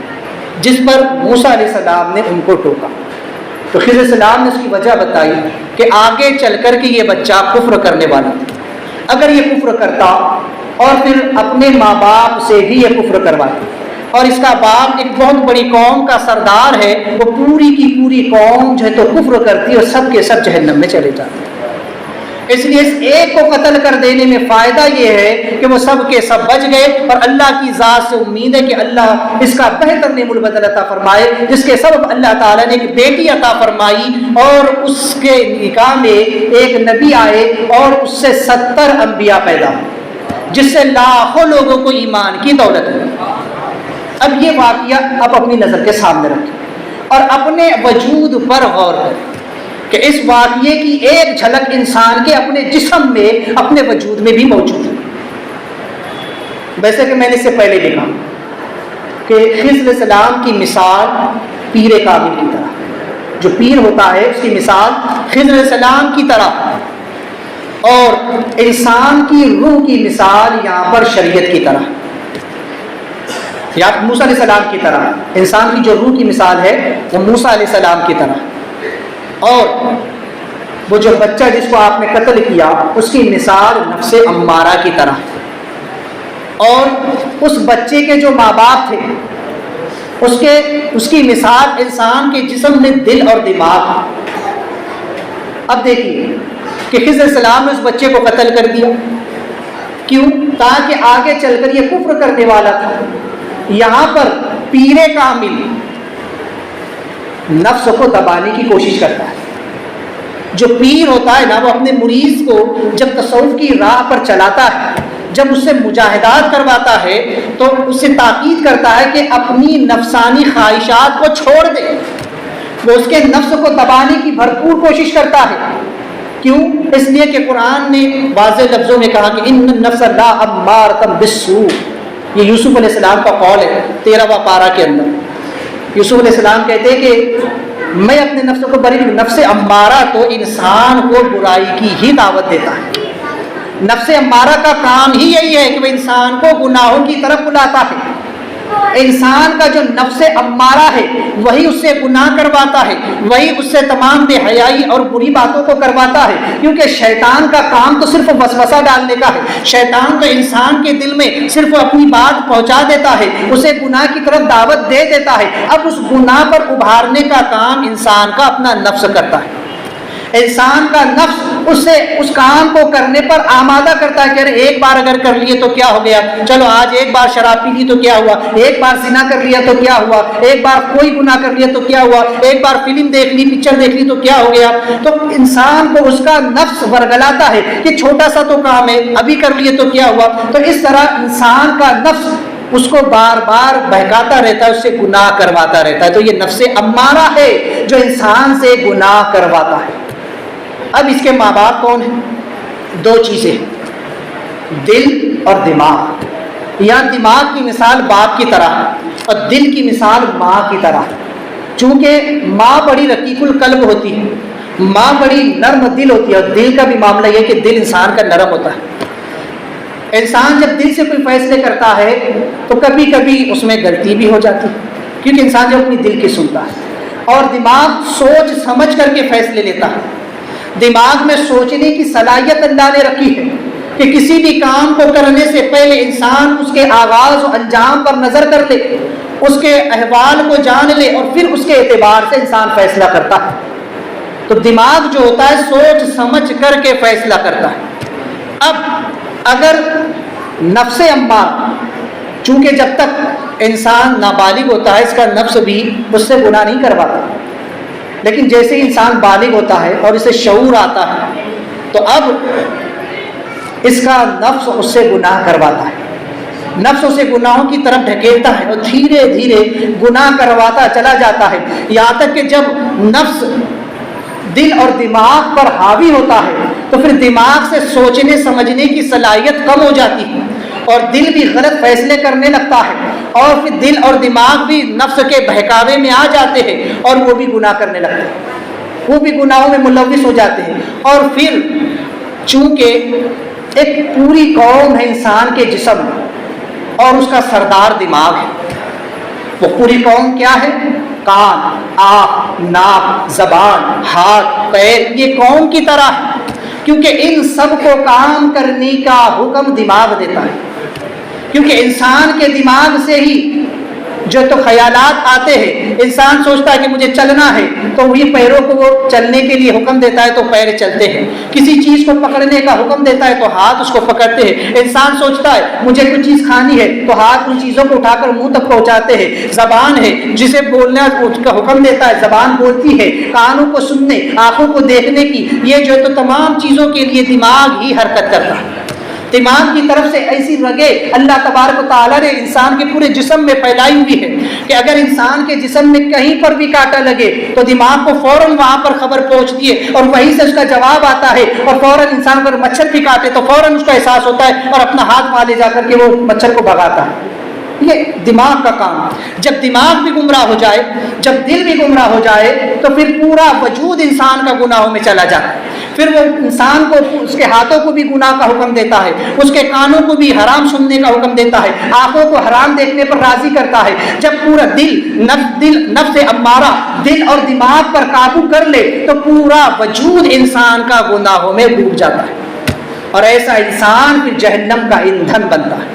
Speaker 1: جس پر موسیٰ علیہ السلام نے ان کو ٹوکا، تو خضر علیہ السلام نے اس کی وجہ بتائی کہ آگے چل کر کے یہ بچہ کفر کرنے والا تھا، اگر یہ کفر کرتا اور پھر اپنے ماں باپ سے بھی یہ کفر کرواتا، اور اس کا باپ ایک بہت بڑی قوم کا سردار ہے، وہ پوری کی پوری قوم جو ہے تو کفر کرتی اور سب کے سب جہنم میں چلے جاتے۔ اس لیے اس ایک کو قتل کر دینے میں فائدہ یہ ہے کہ وہ سب کے سب بچ گئے، اور اللہ کی ذات سے امید ہے کہ اللہ اس کا بہتر نعم البدل عطا فرمائے، جس کے سبب اللہ تعالیٰ نے ایک بیٹی عطا فرمائی اور اس کے نکاح میں ایک نبی آئے اور اس سے 70 انبیاء پیدا ہوئے، جس سے لاکھوں لوگوں کو ایمان کی دولت ملی۔ اب یہ واقعہ اب اپنی نظر کے سامنے رکھیں اور اپنے وجود پر غور کریں کہ اس واقعے کی ایک جھلک انسان کے اپنے جسم میں، اپنے وجود میں بھی موجود ہے۔ ویسے کہ میں نے اس سے پہلے دیکھا کہ خضر علیہ السلام کی مثال پیر کامل کی طرح، جو پیر ہوتا ہے اس کی مثال خضر علیہ السلام کی طرح، اور انسان کی روح کی مثال یہاں پر شریعت کی طرح، یا موسیٰ علیہ السلام کی طرح۔ انسان کی جو روح کی مثال ہے وہ موسیٰ علیہ السلام کی طرح، اور وہ جو بچہ جس کو آپ نے قتل کیا اس کی مثال نفس امارہ کی طرح، اور اس بچے کے جو ماں باپ تھے اس کی مثال انسان کے جسم میں دل اور دماغ۔ اب دیکھیے کہ خضر علیہ السلام نے اس بچے کو قتل کر دیا، کیوں؟ تاکہ آگے چل کر یہ کفر کرنے والا تھا۔ یہاں پر پیر کامل نفس کو دبانے کی کوشش کرتا ہے۔ جو پیر ہوتا ہے نا، وہ اپنے مریض کو جب تصوف کی راہ پر چلاتا ہے، جب اس سے مجاہدات کرواتا ہے، تو اس سے تاکید کرتا ہے کہ اپنی نفسانی خواہشات کو چھوڑ دے۔ وہ اس کے نفس کو دبانے کی بھرپور کوشش کرتا ہے۔ کیوں؟ اس لیے کہ قرآن نے واضح لفظوں میں کہا کہ ان النفس لامارۃ بالسوء۔ یہ یوسف علیہ السلام کا قول ہے 13واں پارہ کے اندر۔ یوسف علیہ السلام کہتے ہیں کہ میں اپنے نفس کو بری، نفس امارہ تو انسان کو برائی کی ہی دعوت دیتا ہے۔ نفس امارہ کا کام ہی یہی ہے کہ وہ انسان کو گناہوں کی طرف بلاتا ہے۔ انسان کا جو نفس امارہ ہے وہی اس سے گناہ کرواتا ہے، وہی اس سے تمام بے حیائی اور بری باتوں کو کرواتا ہے، کیونکہ شیطان کا کام تو صرف وسوسہ ڈالنے کا ہے۔ شیطان تو انسان کے دل میں صرف اپنی بات پہنچا دیتا ہے، اسے گناہ کی طرف دعوت دے دیتا ہے۔ اب اس گناہ پر ابھارنے کا کام انسان کا اپنا نفس کرتا ہے۔ انسان کا نفس اس سے اس کام کو کرنے پر آمادہ کرتا ہے کہ ایک بار اگر کر لیے تو کیا ہو گیا، چلو آج ایک بار شراب پی لی تو کیا ہوا، ایک بار زنا کر لیا تو کیا ہوا، ایک بار کوئی گناہ کر لیا تو کیا ہوا، ایک بار فلم دیکھ لی، پکچر دیکھ لی تو کیا ہو گیا۔ تو انسان کو اس کا نفس ورگلاتا ہے کہ چھوٹا سا تو کام ہے، ابھی کر لیے تو کیا ہوا۔ تو اس طرح انسان کا نفس اس کو بار بار بہکاتا رہتا ہے، اس سے گناہ کرواتا رہتا ہے۔ تو یہ نفس امارہ ہے جو انسان سے گناہ کرواتا ہے۔ اب اس کے ماں باپ کون ہیں؟ دو چیزیں، دل اور دماغ۔ یا دماغ کی مثال باپ کی طرح اور دل کی مثال ماں کی طرح، چونکہ ماں بڑی رقیق القلب ہوتی ہے، ماں بڑی نرم دل ہوتی ہے، اور دل کا بھی معاملہ یہ کہ دل انسان کا نرم ہوتا ہے۔ انسان جب دل سے کوئی فیصلے کرتا ہے تو کبھی کبھی اس میں غلطی بھی ہو جاتی ہے، کیونکہ انسان جب اپنی دل کی سنتا ہے، اور دماغ سوچ سمجھ کر کے فیصلے لیتا ہے۔ دماغ میں سوچنے کی صلاحیت اللہ نے رکھی ہے کہ کسی بھی کام کو کرنے سے پہلے انسان اس کے آغاز و انجام پر نظر کر لے، اس کے احوال کو جان لے، اور پھر اس کے اعتبار سے انسان فیصلہ کرتا ہے۔ تو دماغ جو ہوتا ہے سوچ سمجھ کر کے فیصلہ کرتا ہے۔ اب اگر نفس امارہ، چونکہ جب تک انسان نابالغ ہوتا ہے اس کا نفس بھی اس سے گناہ نہیں کرواتا، لیکن جیسے ہی انسان بالغ ہوتا ہے اور اسے شعور آتا ہے تو اب اس کا نفس اس سے گناہ کرواتا ہے، نفس اسے گناہوں کی طرف ڈھکیلتا ہے اور دھیرے دھیرے گناہ کرواتا چلا جاتا ہے، یہاں تک کہ جب نفس دل اور دماغ پر حاوی ہوتا ہے تو پھر دماغ سے سوچنے سمجھنے کی صلاحیت کم ہو جاتی ہے، اور دل بھی غلط فیصلے کرنے لگتا ہے، اور پھر دل اور دماغ بھی نفس کے بہکاوے میں آ جاتے ہیں اور وہ بھی گناہ کرنے لگتے ہیں۔ وہ بھی گناہوں میں ملوث ہو جاتے ہیں. اور پھر چونکہ ایک پوری قوم ہے انسان کے جسم میں اور اس کا سردار دماغ ہے. وہ پوری قوم کیا ہے؟ کان، آنکھ، ناک، زبان، ہاتھ، پیر، یہ قوم کی طرح ہے، کیونکہ ان سب کو کام کرنے کا حکم دماغ دیتا ہے. کیونکہ انسان کے دماغ سے ہی جو تو خیالات آتے ہیں، انسان سوچتا ہے کہ مجھے چلنا ہے تو وہی پیروں کو وہ چلنے کے لیے حکم دیتا ہے تو پیر چلتے ہیں. کسی چیز کو پکڑنے کا حکم دیتا ہے تو ہاتھ اس کو پکڑتے ہیں. انسان سوچتا ہے مجھے کوئی چیز کھانی ہے تو ہاتھ ان چیزوں کو اٹھا کر منہ تک پہنچاتے ہیں. زبان ہے جسے بولنا کا حکم دیتا ہے، زبان بولتی ہے. کانوں کو سننے، آنکھوں کو دیکھنے کی، یہ جو تو تمام چیزوں کے لیے دماغ ہی حرکت کرتا ہے. دماغ کی طرف سے ایسی رگیں اللہ تبارک و تعالیٰ نے انسان کے پورے جسم میں پھیلائی ہوئی ہے کہ اگر انسان کے جسم میں کہیں پر بھی کانٹا لگے تو دماغ کو فوراً وہاں پر خبر پہنچتی ہے اور وہیں سے اس کا جواب آتا ہے. اور فوراً انسان اگر مچھر بھی کاٹے تو فوراً اس کا احساس ہوتا ہے اور اپنا ہاتھ وہاں لے جا کر کے وہ مچھر کو بھگاتا ہے. یہ دماغ کا کام. جب دماغ بھی گمراہ ہو جائے، جب دل بھی گمراہ ہو جائے تو پھر پورا وجود انسان کا گناہوں میں چلا جاتا ہے. پھر وہ انسان کو اس کے ہاتھوں کو بھی گناہ کا حکم دیتا ہے، اس کے کانوں کو بھی حرام سننے کا حکم دیتا ہے، آنکھوں کو حرام دیکھنے پر راضی کرتا ہے. جب پورا نفس امارہ دل اور دماغ پر قابو کر لے تو پورا وجود انسان کا گناہوں میں ڈوب جاتا ہے اور ایسا انسان پھر جہنم کا ایندھن بنتا ہے.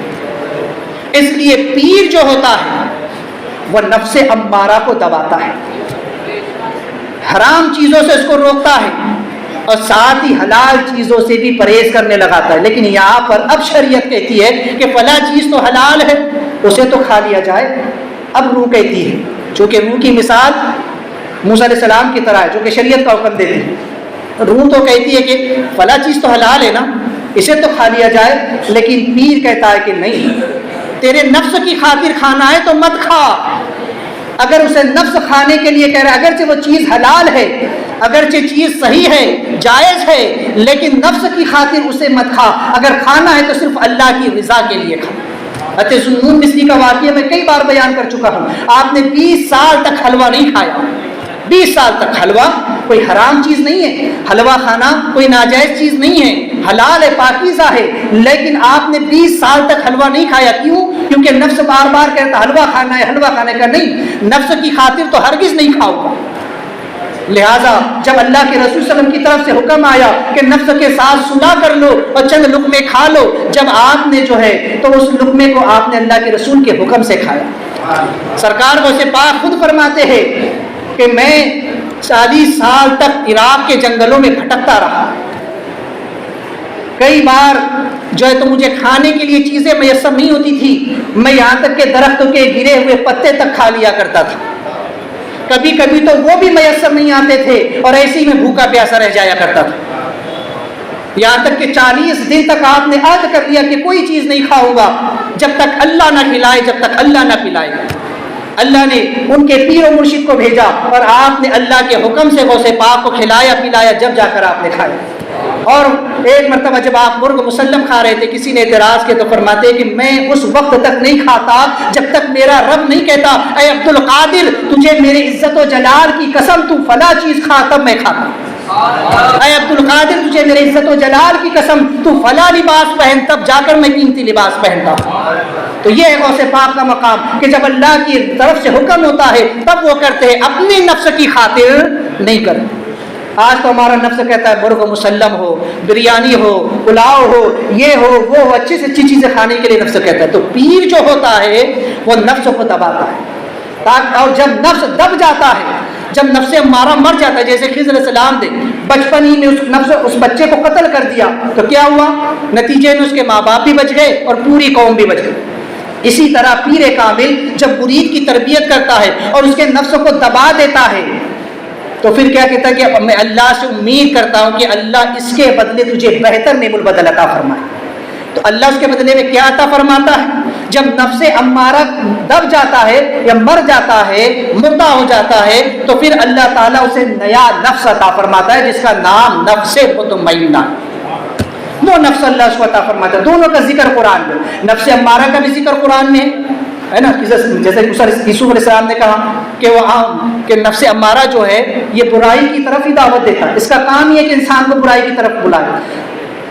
Speaker 1: اس لیے پیر جو ہوتا ہے وہ نفس امارہ کو دباتا ہے، حرام چیزوں سے اس کو روکتا ہے اور ساتھ ہی حلال چیزوں سے بھی پرہیز کرنے لگاتا ہے. لیکن یہاں پر اب شریعت کہتی ہے کہ فلاں چیز تو حلال ہے اسے تو کھا لیا جائے. اب روح کہتی ہے، چونکہ روح کی مثال موسیٰ علیہ السلام کی طرح ہے جو کہ شریعت کا حکم دیتی ہے. روح تو کہتی ہے کہ فلاں چیز تو حلال ہے نا، اسے تو کھا لیا جائے. لیکن پیر کہتا ہے کہ نہیں، تیرے نفس کی خاطر کھانا ہے تو مت کھا. اگر اسے نفس کھانے کے لیے کہہ رہا ہے، اگرچہ وہ چیز حلال ہے، اگرچہ چیز صحیح ہے، جائز ہے، لیکن نفس کی خاطر اسے مت کھا. اگر کھانا ہے تو صرف اللہ کی رضا کے لیے کھا. ذوالنون مصری کا واقعہ میں کئی بار بیان کر چکا ہوں. آپ نے 20 سال تک حلوہ نہیں کھایا. 20 سال تک. حلوہ کوئی حرام چیز نہیں ہے، حلوہ کھانا کوئی ناجائز چیز نہیں ہے، حلال ہے، پاکیزہ ہے. لیکن آپ نے 20 سال تک حلوہ نہیں کھایا. کیوں؟ کیونکہ نفس بار بار کہتا حلوہ کھانا ہے، حلوہ کھانے کا. نہیں، نفس کی خاطر تو ہرگز نہیں کھاؤ گا. لہٰذا جب اللہ کے رسول صلی اللہ علیہ وسلم کی طرف سے حکم آیا کہ نفس کے ساتھ صلح کر لو اور چند لقمے کھا لو، جب آپ نے جو ہے تو اس لقمے کو آپ نے اللہ کے رسول کے حکم سے کھایا. سرکار غوث پاک خود فرماتے ہیں کہ میں 40 سال تک عراق کے جنگلوں میں بھٹکتا رہا. کئی بار جو ہے تو مجھے کھانے کے لیے چیزیں میسر نہیں ہوتی تھی. میں یہاں تک کہ درختوں کے گرے ہوئے پتے تک کھا لیا کرتا تھا. کبھی کبھی تو وہ بھی میسر نہیں آتے تھے اور ایسے ہی میں بھوکا پیاسا رہ جایا کرتا تھا. یہاں تک کہ 40 دن تک آپ نے عہد کر لیا کہ کوئی چیز نہیں کھاؤں گا جب تک اللہ نہ کھلائے، جب تک اللہ نہ پلائے. اللہ نے ان کے پیر و مرشد کو بھیجا اور آپ نے اللہ کے حکم سے غوث پاک کو کھلایا پلایا، جب جا کر آپ نے کھایا. اور ایک مرتبہ جب آپ مرغ مسلم کھا رہے تھے، کسی نے اعتراض کیا تو فرماتے کہ میں اس وقت تک نہیں کھاتا جب تک میرا رب نہیں کہتا اے عبد القادر تجھے میرے عزت و جلال کی قسم تو فلاں چیز کھا، تب میں کھاتا. اے عبد القادر تجھے میرے عزت و جلال کی قسم تو فلاں لباس پہن، تب جا کر میں قیمتی لباس پہنتا. تو یہ ہے غوث پاک کا مقام کہ جب اللہ کی طرف سے حکم ہوتا ہے تب وہ کرتے ہیں، اپنی نفس کی خاطر نہیں کرتے. آج تو ہمارا نفس کہتا ہے مرغ مسلم ہو، بریانی ہو، پلاؤ ہو، یہ ہو وہ ہو، اچھی سے اچھی چیزیں کھانے کے لیے نفس کہتا ہے. تو پیر جو ہوتا ہے وہ نفس کو دباتا ہے. اور جب نفس دب جاتا ہے، جب نفس امارہ مر جاتا ہے، جیسے خضر علیہ السلام نے بچپن ہی میں اس بچے کو قتل کر دیا تو کیا ہوا؟ نتیجے میں اس کے ماں باپ بھی بچ گئے اور پوری قوم بھی بچ گئی. اسی طرح پیر کامل جب مرید کی تربیت کرتا ہے اور اس کے نفس کو دبا دیتا ہے تو پھر کیا کہتا ہے کہ میں اللہ سے امید کرتا ہوں کہ اللہ اس کے بدلے تجھے بہتر نعم البدل عطا فرمائے. تو اللہ اس کے بدلے میں کیا عطا فرماتا ہے؟ جب نفس امارہ دب جاتا ہے یا مر جاتا ہے، مردہ ہو جاتا ہے، تو پھر اللہ تعالیٰ اسے نیا نفس عطا فرماتا ہے جس کا نام نفس مطمئنہ. وہ نفس اللہ اس کو عطا فرماتا ہے. دونوں کا ذکر قرآن میں، نفس امارہ کا بھی ذکر قرآن میں ہے ہے نا. جیسے یوسف علیہ السلام نے کہا کہ نفس امارہ جو ہے یہ برائی کی طرف ہی دعوت دیتا ہے, اس کا کام یہ ہے کہ انسان کو برائی کی طرف بلائے.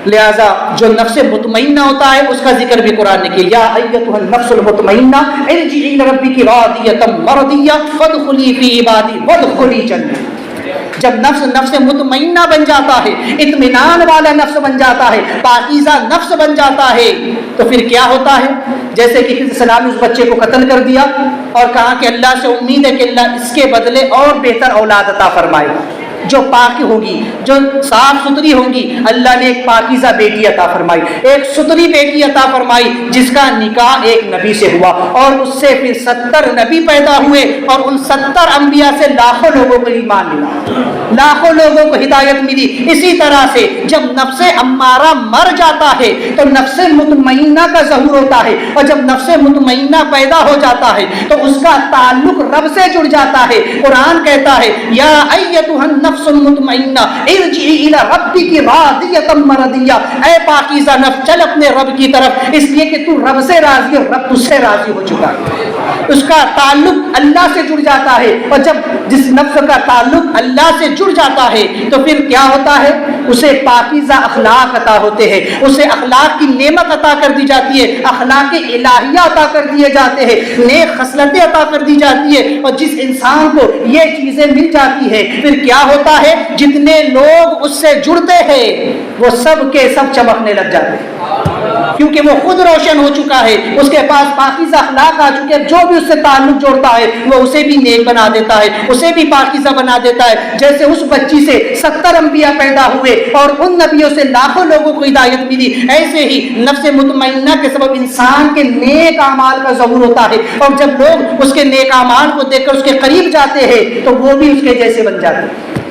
Speaker 1: لہذا جو نفس مطمئنہ ہوتا ہے اس کا ذکر بھی قرآن نے کیا, یا ایتھا النفس المطمئنہ ارجعی الی ربک راضیۃ مرضیہ فادخلی فی عبادی وادخلی جنتی. جب نفس مطمئنہ بن جاتا ہے, اطمینان والا نفس بن جاتا ہے, پاکیزہ نفس بن جاتا ہے, تو پھر کیا ہوتا ہے؟ جیسے کہ خضر السلام نے اس بچے کو قتل کر دیا اور کہا کہ اللہ سے امید ہے کہ اللہ اس کے بدلے اور بہتر اولاد عطا فرمائے گا جو پاک ہوگی, جو صاف ستھری ہوگی. اللہ نے ایک پاکیزہ بیٹی عطا فرمائی, ایک ستھری بیٹی عطا فرمائی جس کا نکاح ایک نبی سے ہوا, اور اس سے پھر 70 نبی پیدا ہوئے, اور ان 70 انبیاء سے لاکھوں لوگوں کو ایمان ملا, لاکھوں لوگوں کو ہدایت ملی. اسی طرح سے جب نفس امارہ مر جاتا ہے تو نفس مطمئنہ کا ظہور ہوتا ہے, اور جب نفس مطمئنہ پیدا ہو جاتا ہے تو اس کا تعلق رب سے جڑ جاتا ہے. قرآن کہتا ہے یا ایتھا النفس المطمئنہ ارجعی الی ربک راضیۃ مرضیہ, اے پاکیزہ نفس چل اپنے رب کی طرف, اس لیے کہ تو رب سے راضی اور رب تجھ سے راضی ہو چکا ہے. اس کا تعلق اللہ سے جڑ جاتا ہے, اور جب جس نفس کا تعلق اللہ سے جڑ جاتا ہے تو پھر کیا ہوتا ہے؟ اسے پاکیزہ اخلاق عطا ہوتے ہیں, اسے اخلاق کی نعمت عطا کر دی جاتی ہے, اخلاق الہیہ عطا کر دیے جاتے ہیں, نیک خصلتیں عطا کر دی جاتی ہے. اور جس انسان کو یہ چیزیں مل جاتی ہے پھر کیا ہوتا ہے؟ جتنے لوگ اس سے جڑتے ہیں وہ سب کے سب چمکنے لگ جاتے ہیں, کیونکہ وہ خود روشن ہو چکا ہے, اس کے پاس پاکیزہ اخلاق آ چکے ہیں. جو بھی اس سے تعلق جوڑتا ہے وہ اسے بھی نیک بنا دیتا ہے, اسے بھی پاکیزہ بنا دیتا ہے. جیسے اس بچی سے 70 انبیاء پیدا ہوئے اور ان نبیوں سے لاکھوں لوگوں کو ہدایت ملی, ایسے ہی نفس مطمئنہ کے سبب انسان کے نیک اعمال کا ظہور ہوتا ہے, اور جب لوگ اس کے نیک اعمال کو دیکھ کر اس کے قریب جاتے ہیں تو وہ بھی اس کے جیسے بن جاتے ہیں,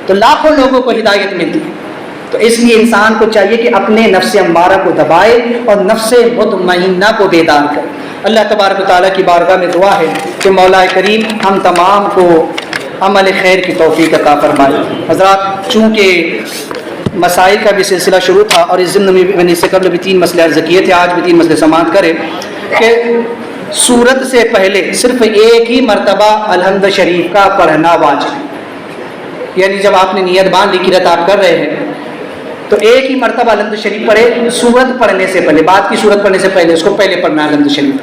Speaker 1: تو لاکھوں لوگوں کو ہدایت ملتی ہے. تو اس لیے انسان کو چاہیے کہ اپنے نفس امارہ کو دبائے اور نفس مطمئنہ کو بیدار کرے. اللہ تبارک و تعالیٰ کی بارگاہ میں دعا ہے کہ مولا کریم ہم تمام کو عمل خیر کی توفیق عطا فرمائے. حضرات, چونکہ مسائل کا بھی سلسلہ شروع تھا اور اس ضمن میں نے اس سے قبل بھی 3 مسئلے عرض کیے تھے, آج بھی 3 مسئلے سماعت کریں کہ سورت سے پہلے صرف ایک ہی مرتبہ الحمد شریف کا پڑھنا واجب ہے. یعنی جب آپ نے نیت باندھ لی قرات آپ کر رہے ہیں تو ایک ہی مرتبہ الحمد شریف پڑھے, سورت پڑھنے سے پہلے, بعد کی سورت پڑھنے سے پہلے اس کو پہلے پڑھنا ہے الحمد شریف.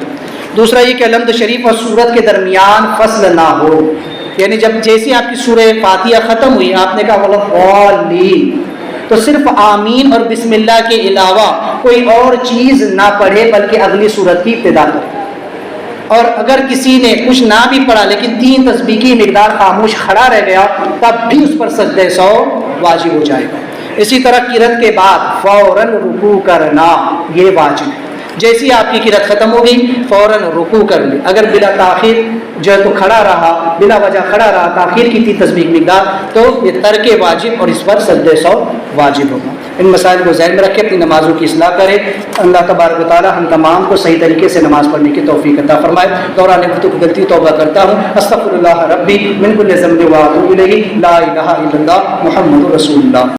Speaker 1: دوسرا یہ کہ الحمد شریف اور سورت کے درمیان فصل نہ ہو, یعنی جب جیسی آپ کی سورہ فاتحہ ختم ہوئی آپ نے کہا وَالضَّالِّينَ تو صرف آمین اور بسم اللہ کے علاوہ کوئی اور چیز نہ پڑھے بلکہ اگلی سورت کی ابتدا کرے. اور اگر کسی نے کچھ نہ بھی پڑھا لیکن 3 تسبیح کی مقدار خاموش کھڑا رہ گیا تب بھی اس پر سجدہ سہو واجب ہو جائے گا. اسی طرح قرات کے بعد فوراً رکوع کرنا یہ واجب ہے. جیسی آپ کی قرات ختم ہو گئی فوراً رکوع کر لی, اگر بلا تاخیر جو ہے تو کھڑا رہا, بلا وجہ کھڑا رہا, تاخیر کی تھی تسبیح مقدار, تو یہ ترک واجب اور اس پر سجدہ سہو واجب ہوگا. ان مسائل کو ذہن میں رکھے, اپنی نمازوں کی اصلاح کرے. اللہ تبارک و تعالی ہم تمام کو صحیح طریقے سے نماز پڑھنے کی توفیق عطا فرمائے. دوران گفتگو غلطی توبہ کرتا ہوں, استغفر اللہ ربی من کل ذنب و اتوب الیہ, لا الہ الا اللہ محمد رسول اللہ.